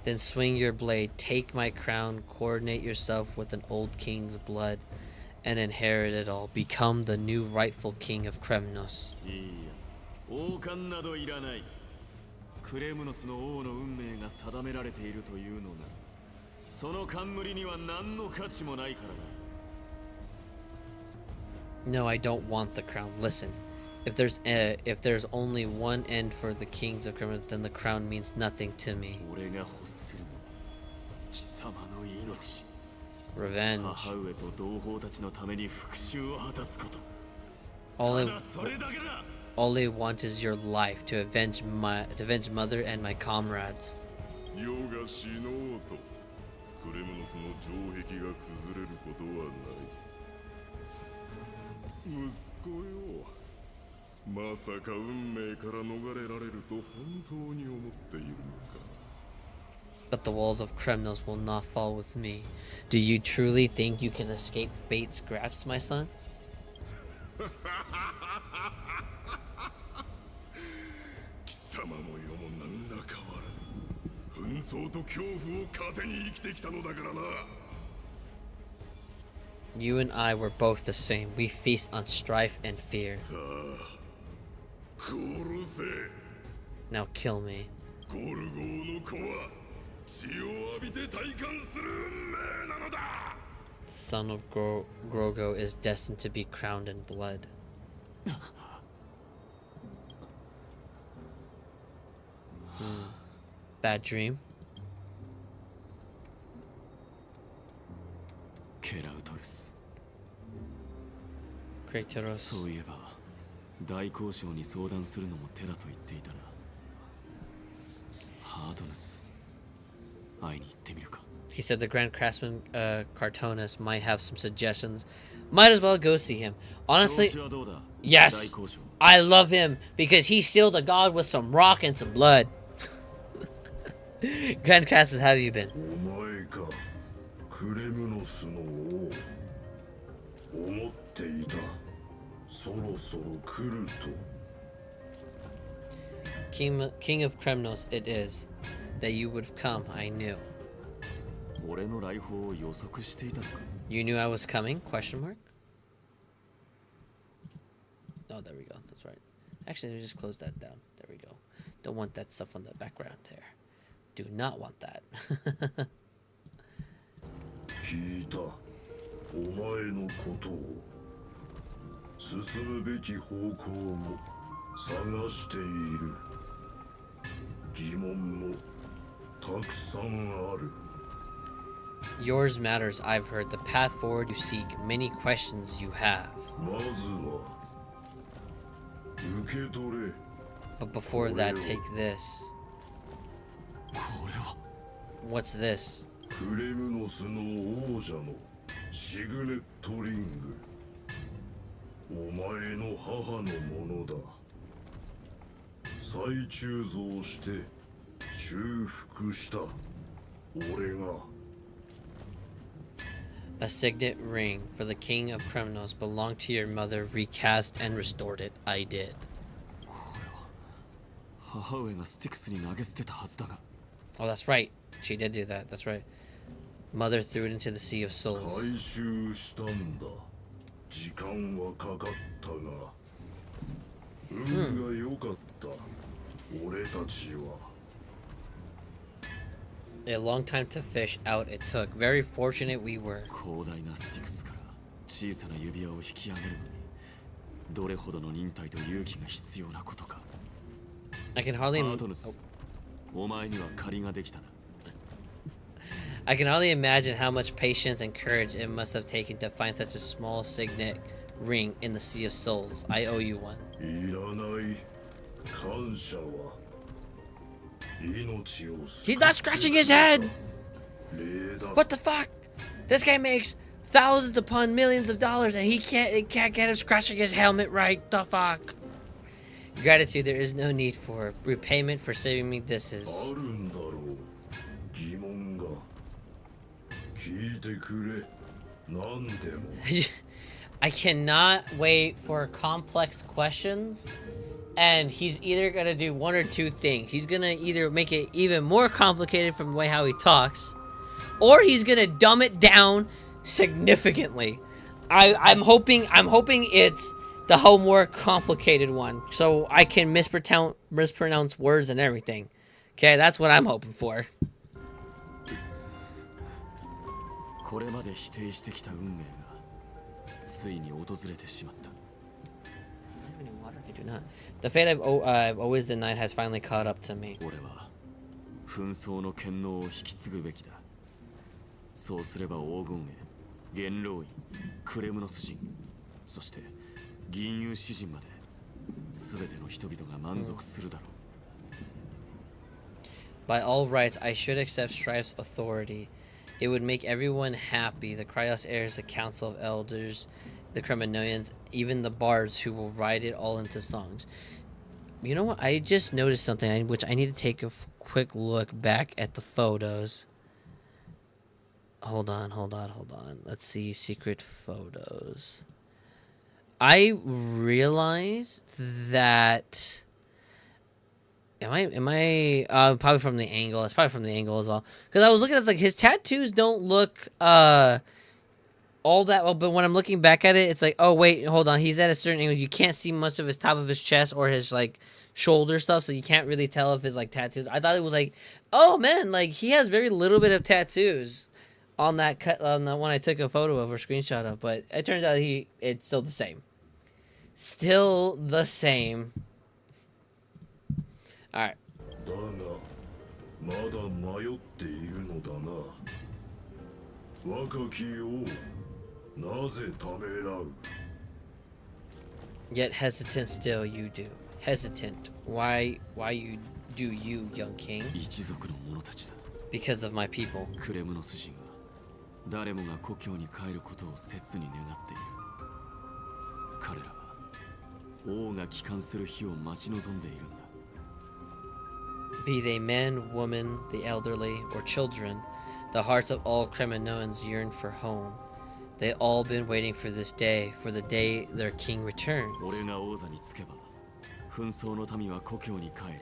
Then swing your blade, take my crown, coordinate yourself with an old king's blood, and inherit it all. Become the new rightful king of Kremnos. いいや、王冠などいらない。クレムノスの王の運命が定められているというのなら、その冠には何の価値もないからな。 No, I don't want the crown. Listen, if there's only one end for the kings of Kremnos, then the crown means nothing to me. 俺が欲するのは貴様の命。 Revenge. 母上と同胞たちのために復讐を果たすこと。 All ただそれだけだ。 I want is your life to avenge mother and my comrades. 世が死のうと、クレムノスの城壁が崩れることはない。息子よ。 まさか運命から逃れられると本当に思っているのか。 But the walls of Kremnos will not fall with me. Do you truly think you can escape fate's grasp, my son? 貴様も世も何ら変わらぬ。紛争と恐怖を糧に生きてきたのだからな。 You and I were both the same. We feast on strife and fear. さあ、殺せ。 Now kill me. ゴルゴーの子は血を浴びて体感する運命なのだ。 The son of Grogo is destined to be crowned in blood. Bad dream. ケラウトルス。 Kratos. そういえば、大交渉に相談するのも手だと言っていたな。ハードヌス、会いに行ってみるか。 He said the Grand Craftsman Cartonus might have some suggestions. Might as well go see him. Honestly, 調子はどうだ？ Yes, I love him because he's still the god with some rock and some blood. Grand Crassus, how have you been? お前か、クレムノスの王。思っていた。そろそろ来ると。King of Kremnos, it is that you would have come. I knew. 俺の来訪を予測していたのか。 You knew I was coming? Question mark. Oh, there we go. That's right. Actually, let me just close that down. There we go. Don't want that stuff on the background there. Do not want that. 聞いた。お前のことを。進むべき方向を探している。疑問もたくさんある。 Yours matters, I've heard. The path forward you seek, many questions you have. まずは受け取れ。 But before that, take this. これは What's this? クレムノスの王者のシグネットリング。お前の母のものだ。再鋳造して修復した俺が。 A signet ring for the king of Kremnos belonged to your mother, recast and restored it. I did. これは母上がスティクスに投げ捨てたはずだが。 Oh, that's right. She did do that. That's right. Mother threw it into the sea of 回 souls. 収したんだ。時間はかかったが運が良かった、俺たちは。 A long time to fish out it took. Very fortunate we were. 広大なスティクスから小さな指輪を引き上げるのにどれほどの忍耐と勇気が必要なことか。 I can hardly アートヌス、お前には借りができたな。 I can hardly imagine how much patience and courage it must have taken to find such a small signet ring in the sea of souls. I owe you one. いらない感謝は命を He's not scratching his head! 礼だ。 What the fuck? This guy makes thousands upon millions of dollars and he can't get him scratching his helmet right. The fuck? Gratitude, there is no need for repayment for saving me. This あ is るんだろう疑問が。聞いてくれ。何でも。I cannot wait for complex questions, and he's either gonna do one or two things. He's gonna either make it even more complicated from the way how he talks, or he's gonna dumb it down significantly. I'm hoping it's the whole more complicated one, so I can mispronounce words and everything. Okay, that's what I'm hoping for. これまで否定してきた運命がついに訪れてしまった。 I do not. The fate I've always denied has finally caught up to me. 俺は紛争の権能を引き継ぐべきだ。そうすれば黄金衛、元老院、クレムノス人、そして銀融詩人まで全ての人々が満足するだろう。 By all rights, I should accept Strife's authority. It would make everyone happy. The Kryos heirs, the Council of Elders, the Kremlonians, even the bards who will write it all into songs. You know what? I just noticed something which I need to take a quick look back at the photos. Hold on. Let's see secret photos. I realized that Am I probably from the angle. It's probably from the angle as well. Because I was looking at like his tattoos don't look all that well, but when I'm looking back at it, it's like, oh wait, hold on, he's at a certain angle. You can't see much of his top of his chest or his like shoulder stuff, so you can't really tell if his like tattoos. I thought it was like, oh man, like he has very little bit of tattoos on that cut on the one I took a photo of or screenshot of, but it turns out it's still the same. Still the same. Alright. だがまだ迷っているのだな。若き王、なぜためらう？ Yet hesitant still you do. Hesitant. Why do you, young king? 一族の者たちだ。 Because of my people. クレムノス人は誰もが故郷に帰ることを切に願っている。彼らは王が帰還する日を待ち望んでいるんだ。 Be they men, women, the elderly, or children, the hearts of all Kremanoans yearn for home. They all been waiting for this day, for the day their king returns. 俺が王座につけば、紛争の民は故郷に帰り、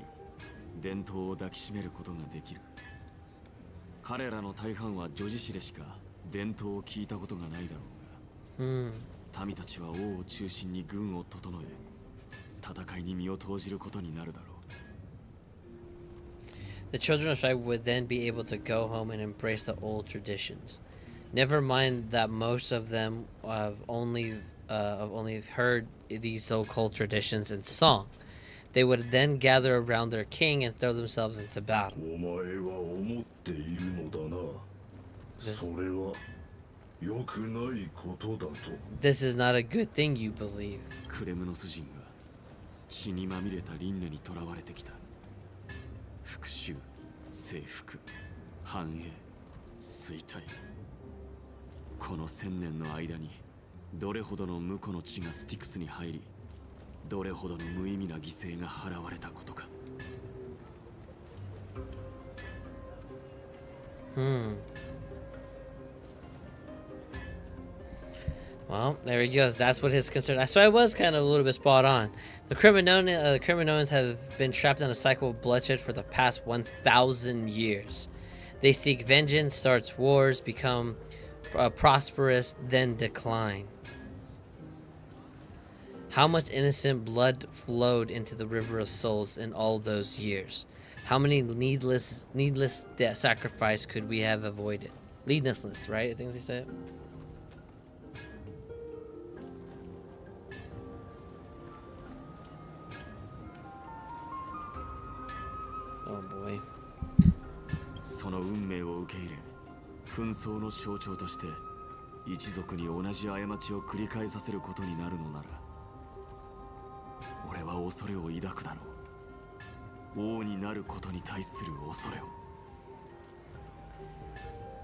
伝統を抱きしめることができる。彼らの大半は女子誌でしか伝統を聞いたことがないだろうが、民たちは王を中心に軍を整え、戦いに身を投じることになるだろう。 The children of Tribe would then be able to go home and embrace the old traditions. Never mind that most of them have only heard these so-called traditions in song. They would then gather around their king and throw themselves into battle. お前は思っているのだな。それは良くないことだと。 This is not a good thing, you believe. クレムノス人が血にまみれた輪廻にとらわれてきた。復讐、征服、繁栄、衰退。この1000年の間にどれほどの無辜の血がスティクスに入り、どれほどの無意味な犠牲が払われたことか。Well, there he goes. That's what his concern. So I was kind of a little bit spot on. The Kremanoans have been trapped in a cycle of bloodshed for the past 1,000 years. They seek vengeance, starts wars, become prosperous, then decline. How much innocent blood flowed into the river of souls in all those years? How many needless sacrifice could we have avoided? Needlessness, right? I think they said. Oh boy. その運命を受け入れ、紛争の象徴として一族に同じ過ちを繰り返させることになるのなら、俺は恐れを抱くだろう。王になることに対する恐れを。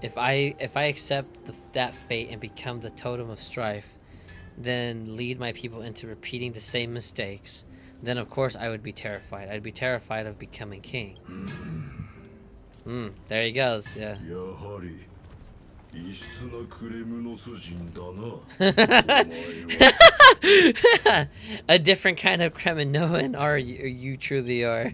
If I accept that fate and become the totem of strife, then lead my people into repeating the same mistakes, then of course I would be terrified. I'd be terrified of becoming king. There he goes. Yeah. やはり異質なクレムノス人だな。A different kind of Kremanoan, or you truly are.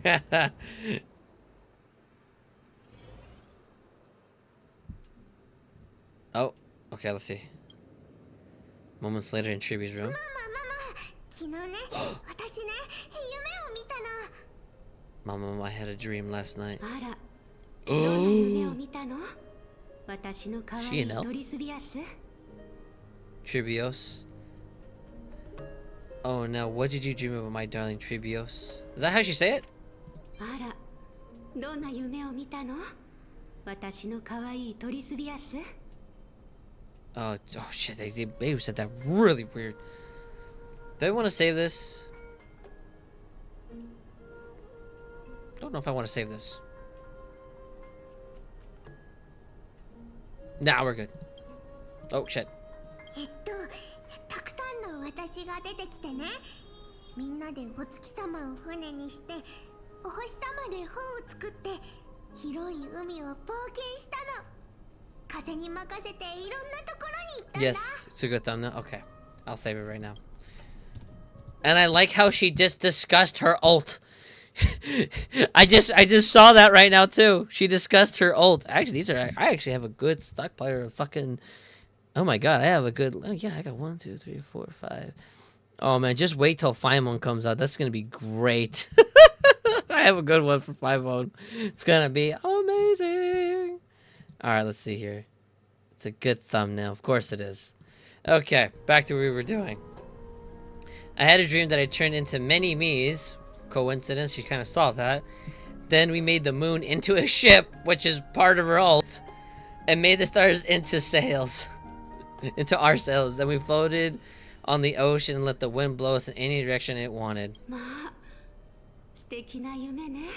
Oh, okay, let's see. Moments later in Tribbie's room. 昨日ね、私ね、夢を見たの。 Mama, I had a dream last night. あら、どんな夢を見たの？私の可愛 She い an elf? トリスビアス。 Tribbios. Oh no, what did you dream about, my darling Tribbios? Is that how she say it? あら、どんな夢を見たの？私の可愛いトリスビアス。 Oh shit, they said that really weird. Do I want to save this? Don't know if I want to save this. Nah, we're good. Oh shit. たくさんの私が出てきてね、みんなでお月様を船にして、お星様で帆を作って、広い海を冒険したの。風に任せていろんなところに行ったんだ。 Yes, it's a good thumbnail. Okay, I'll save it right now. And I like how she just discussed her ult. I just saw that right now too. She discussed her ult. Actually, I actually have a good stockpile of fucking. Oh my god, I have a good. Oh yeah, I got 1, 2, 3, 4, 5. Oh man, just wait till Filemon comes out. That's gonna be great. I have a good one for Filemon. It's gonna be amazing. All right, let's see here. It's a good thumbnail. Of course it is. Okay, back to what we were doing. I had a dream that I turned into many me's. Coincidence, she kind of saw that. Then we made the moon into a ship, which is part of her ult, and made the stars into sails. Into our sails. Then we floated on the ocean and let the wind blow us in any direction it wanted. まあ、素敵な夢ね。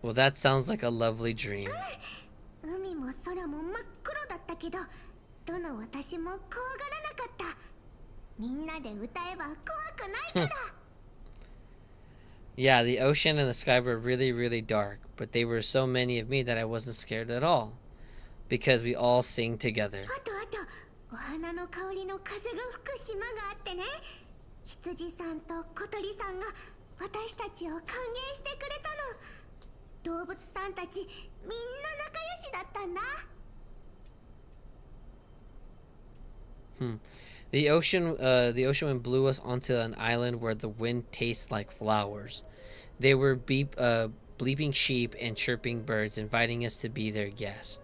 Well, that sounds like a lovely dream. 海も空も真っ黒だったけど、どの私も怖がらなかった。みんなで歌えば怖くないから。 Yeah, the ocean and the sky were really, really dark, but they were so many of me that I wasn't scared at all. Because we all sing together. あとお花の香りの風が吹く島があってね、羊さんと小鳥さんが私たちを歓迎してくれたの。動物さんたちみんな仲良しだったんだ。 The ocean wind blew us onto an island where the wind tastes like flowers. They were bleeping sheep and chirping birds, inviting us to be their guests.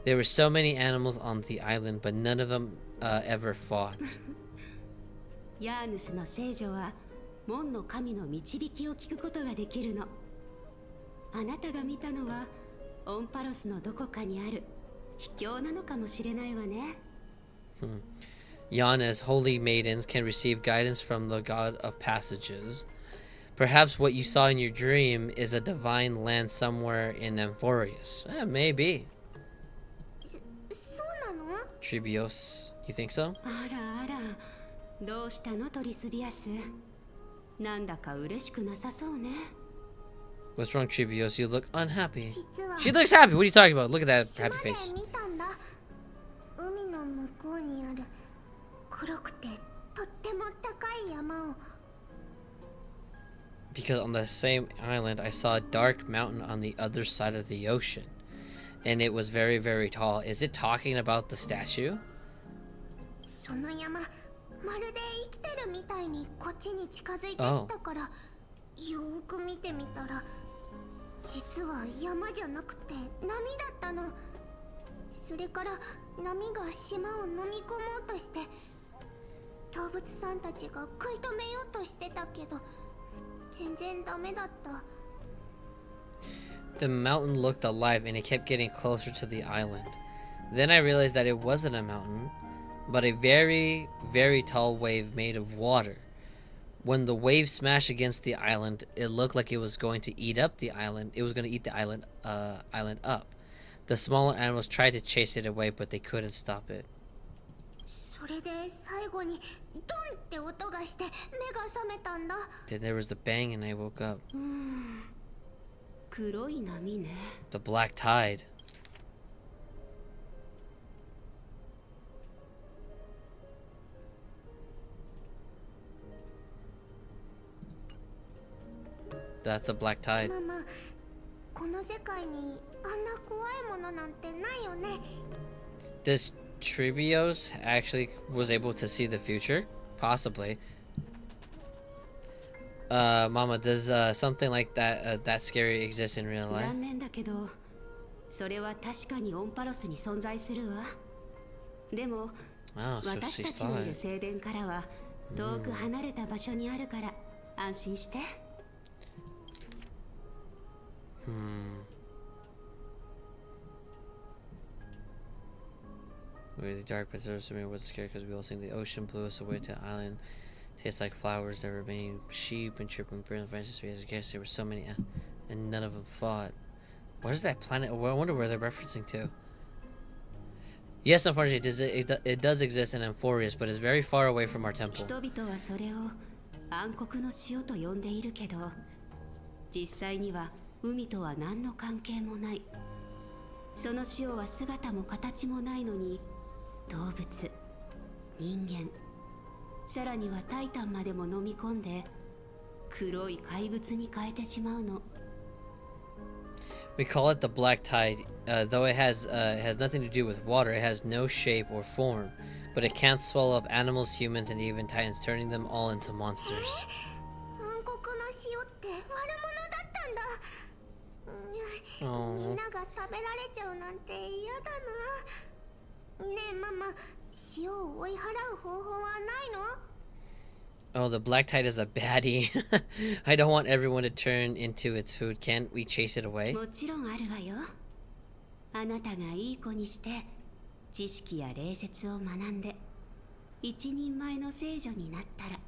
There were so many animals on the island, but none of them ever fought. ヤーヌスの聖女は門の神の導きを聞くことができるの。あなたが見たのはオンパロスのどこかにある秘境なのかもしれないわね。Yana's holy maidens can receive guidance from the god of passages. Perhaps what you saw in your dream is a divine land somewhere in Amphoreus. Maybe. そうなの？ Tribbios, you think so? あらあら、どうしたのトリスビアス。なんだか嬉しくなさそうね。What's wrong, Tribbios? You look unhappy. 実は She looks happy. What are you talking about? Look at that 島 happy で face. 見たんだ。海の向こうにある黒くてとっても高い山を。 Because on the same island, I saw a dark mountain on the other side of the ocean. And it was very, very tall. Is it talking about the statue? その山、まるで生きてるみたいにこっちに近づいてきたから、よーく見てみたら、実は山じゃなくて波だったの。それから波が島を飲み込もうとして、動物さんたちが食い止めようとしてたけど、全然ダメだった。 The mountain looked alive and it kept getting closer to the island. Then I realized that it wasn't a mountain, but a very, very tall wave made of water. When the wave smashed against the island, it looked like it was going to eat up the island. It was going to eat the island up. The smaller animals tried to chase it away, but they couldn't stop it. それで最後にドンって音がして目が覚めたんだ。 Then there was the bang and I woke up. 黒い波ね。 The black tide. That's a black tide. ママ、この世界にあんな怖いものなんてないよね。 Does Tribbios actually was able to see the future? Possibly. Mama, does something like that that scary exist in real life? 残念だけど、それは確かにオンパロスに存在するわ。でも、 Oh, so 私 she たち saw のいる it. 聖殿からは遠く離れた場所にあるから安心して。Really dark, but there was something was scary because we all think the ocean blew us away to an island. Tastes like flowers. There were many sheep and chirping birds. Francis, I guess there were so many, and none of them fought. What is that planet? I wonder where they're referencing to. Yes, unfortunately, it does exist in Amphoreus, but it's very far away from our temple. 人々はそれを暗黒の塩と呼んでいるけど、実際には海とは何の関係もない。その塩は姿も形もないのに、動物、人間、さらにはタイタンまでも飲み込んで、黒い怪物に変えてしまうの。We call it the black tide, though it has nothing to do with water. It has no shape or form, but it can't swallow up animals, humans, and even titans, turning them all into monsters. 暗黒の塩って悪者だったんだ。みんなが食べられちゃうなんて嫌だな。ねえママ、塩を追い払う方法はないの？ Oh, the black tide is a baddie. I don't want everyone to turn into its food. Can't we chase it away? もちろんあるわよ。あなたがいい子にして知識や礼節を学んで一人前の聖女になったら。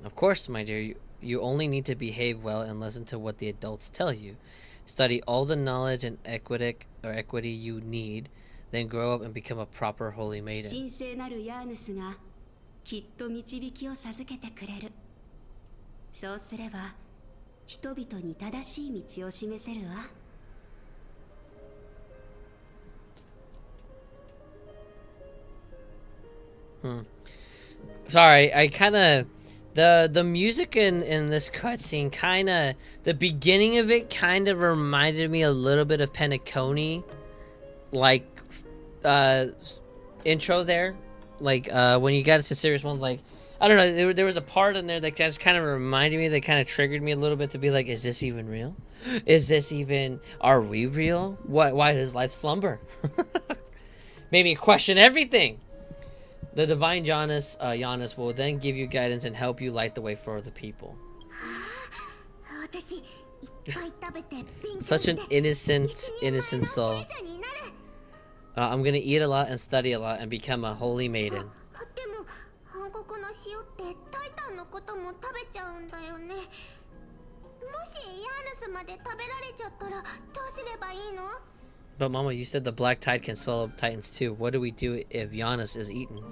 Of course, my dear. You only need to behave well and listen to what the adults tell you. Study all the knowledge and equity you need. then grow up and become a proper holy maiden. 神聖なるヤーヌスがきっと導きを授けてくれる。そうすれば人々に正しい道を示せるわ。Sorry, I kind of the music in this cutscene kind of the beginning of it kind of reminded me a little bit of Penacony, like intro there, like when you got into Series 1, like I don't know, there was a part in there that just kind of reminded me, that kind of triggered me a little bit to be like, is this even real? Is this even, are we real? Why does life slumber? Made me question everything. The divine Giannis will then give you guidance and help you light the way for the people. Such an innocent soul. I'm gonna eat a lot and study a lot and become a holy maiden. But Mama, you said the black tide can swallow titans too. What do we do if Giannis is eaten?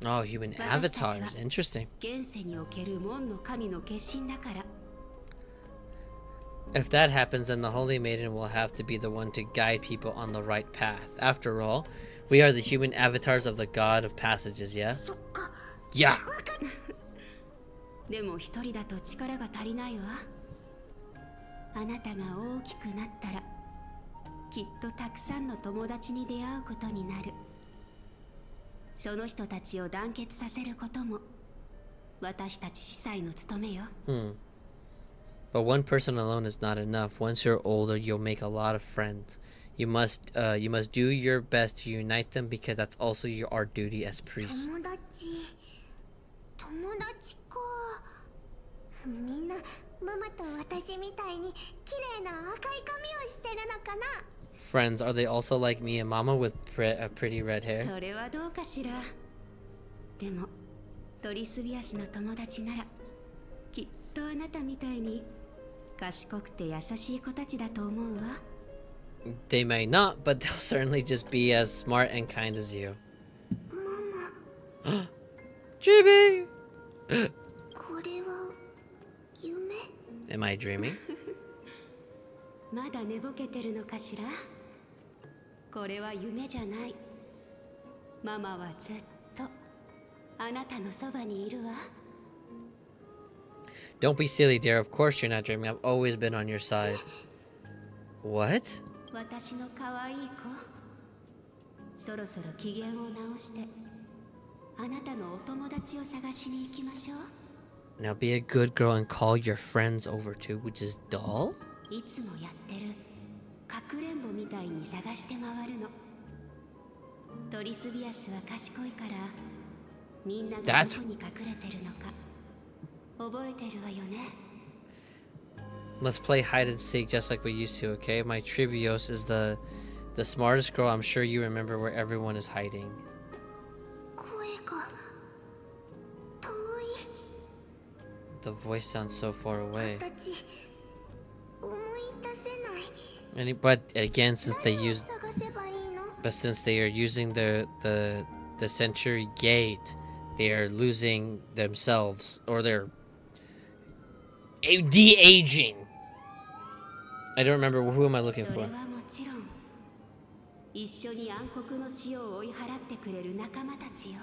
Oh, human avatars. Interesting. If that happens, then the Holy Maiden will have to be the one to guide people on the right path. After all, we are the human avatars of the God of Passages, yeah? Yeah! でも一人だと力が足りないわ。あなたが大きくなったらきっとたくさんの友達に出会うことになる。その人たちを団結させることも私たち司祭の務めよ。But one person alone is not enough. Once you're older, you'll make a lot of friends. You must do your best to unite them because that's also our duty as priests. みんなママと私みたいに綺麗な赤い髪をしてるのかな Friends, are they also like me and Mama with pretty red hair? それはどうかしら。でもトリスビアスの友達ならきっとあなたみたいに賢くて優しい子たちだと思うわ。They may not, but they'll certainly just be as smart and kind as you. Mama. Tribbie! これは夢 Am I dreaming? まだ寝ぼけてるのかしら。これは夢じゃない。ママはずっとあなたのそばにいるわ。Don't be silly, dear. Of course you're not dreaming. I've always been on your side. What? 私の可愛い子。そろそろ機嫌を直してあなたのお友達を探しに行きましょう。Now be a good girl and call your friends over too, which is Doll? いつもやってるかくれんぼみたいに探して回るの。トリスビアスは賢いからみんながどこに隠れてるのか覚えてるわよね。Let's play hide and seek just like we used to, okay? My Tribbios is the smartest girl. I'm sure you remember where everyone is hiding. 声が遠い The voice sounds so far away. 形思い出せない But again, since they 何を used, 探せばいいの but since they are using the Century Gate, they are losing themselves, or they're de-aging. I don't remember, who am I looking それ for? はもちろん一緒に暗黒の死を追い払ってくれる仲間たちよ。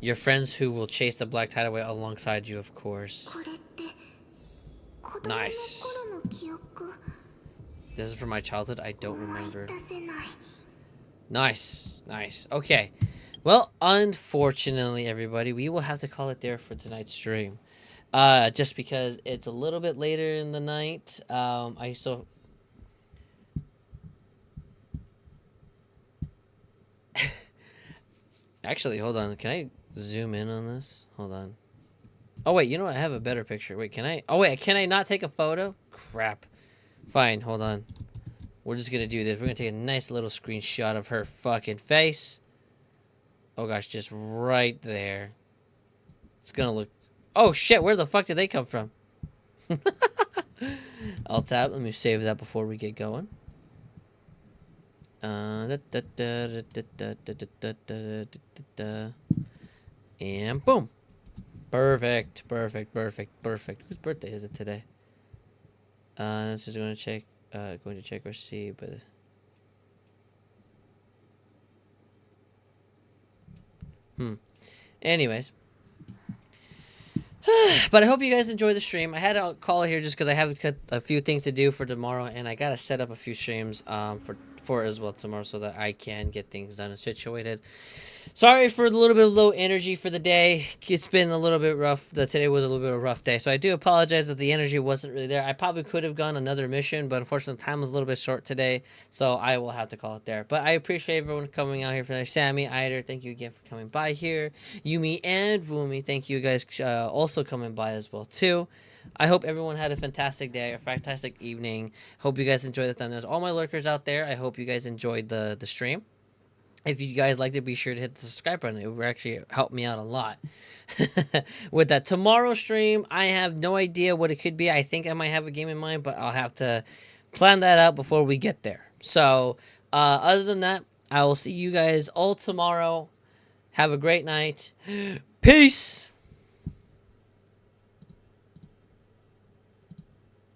Your friends who will chase the black tide away alongside you, of course. これって子供の Nice. 頃の記憶 This is from my childhood. I don't 思い remember. 出せない Nice, nice. Okay. Well, unfortunately, everybody, we will have to call it there for tonight's stream. Just because it's a little bit later in the night. I still... Actually, hold on. Can I zoom in on this? Hold on. Oh, wait. You know what? I have a better picture. Wait, can I... Oh, wait. Can I not take a photo? Crap. Fine. Hold on. We're just gonna do this. We're gonna take a nice little screenshot of her fucking face. Oh, gosh. Just right there. It's gonna look... Oh, shit. Where the fuck did they come from? Alt tab. Let me save that before we get going. And boom. Perfect. Perfect. Perfect. Perfect. Whose birthday is it today? This is going to check. Going to check or see, but. Anyways. But I hope you guys enjoy the stream. I had to call here just because I have a few things to do for tomorrow, and I gotta set up a few streams for as well tomorrow so that I can get things done and situated. Sorry for the little bit of low energy for the day. It's been a little bit rough. Today was a little bit of a rough day, so I do apologize if the energy wasn't really there. I probably could have gone another mission, but unfortunately time was a little bit short today, so I will have to call it there. But I appreciate everyone coming out here for that. Sammy, Eider, thank you again for coming by here. Yumi and Woomy, thank you guys also coming by as well too. I hope everyone had a fantastic day, a fantastic evening. Hope you guys enjoyed the time. There's all my lurkers out there. I hope you guys enjoyed the stream. If you guys liked it, be sure to hit the subscribe button. It would actually help me out a lot. With that tomorrow stream, I have no idea what it could be. I think I might have a game in mind, but I'll have to plan that out before we get there. So, other than that, I will see you guys all tomorrow. Have a great night. Peace!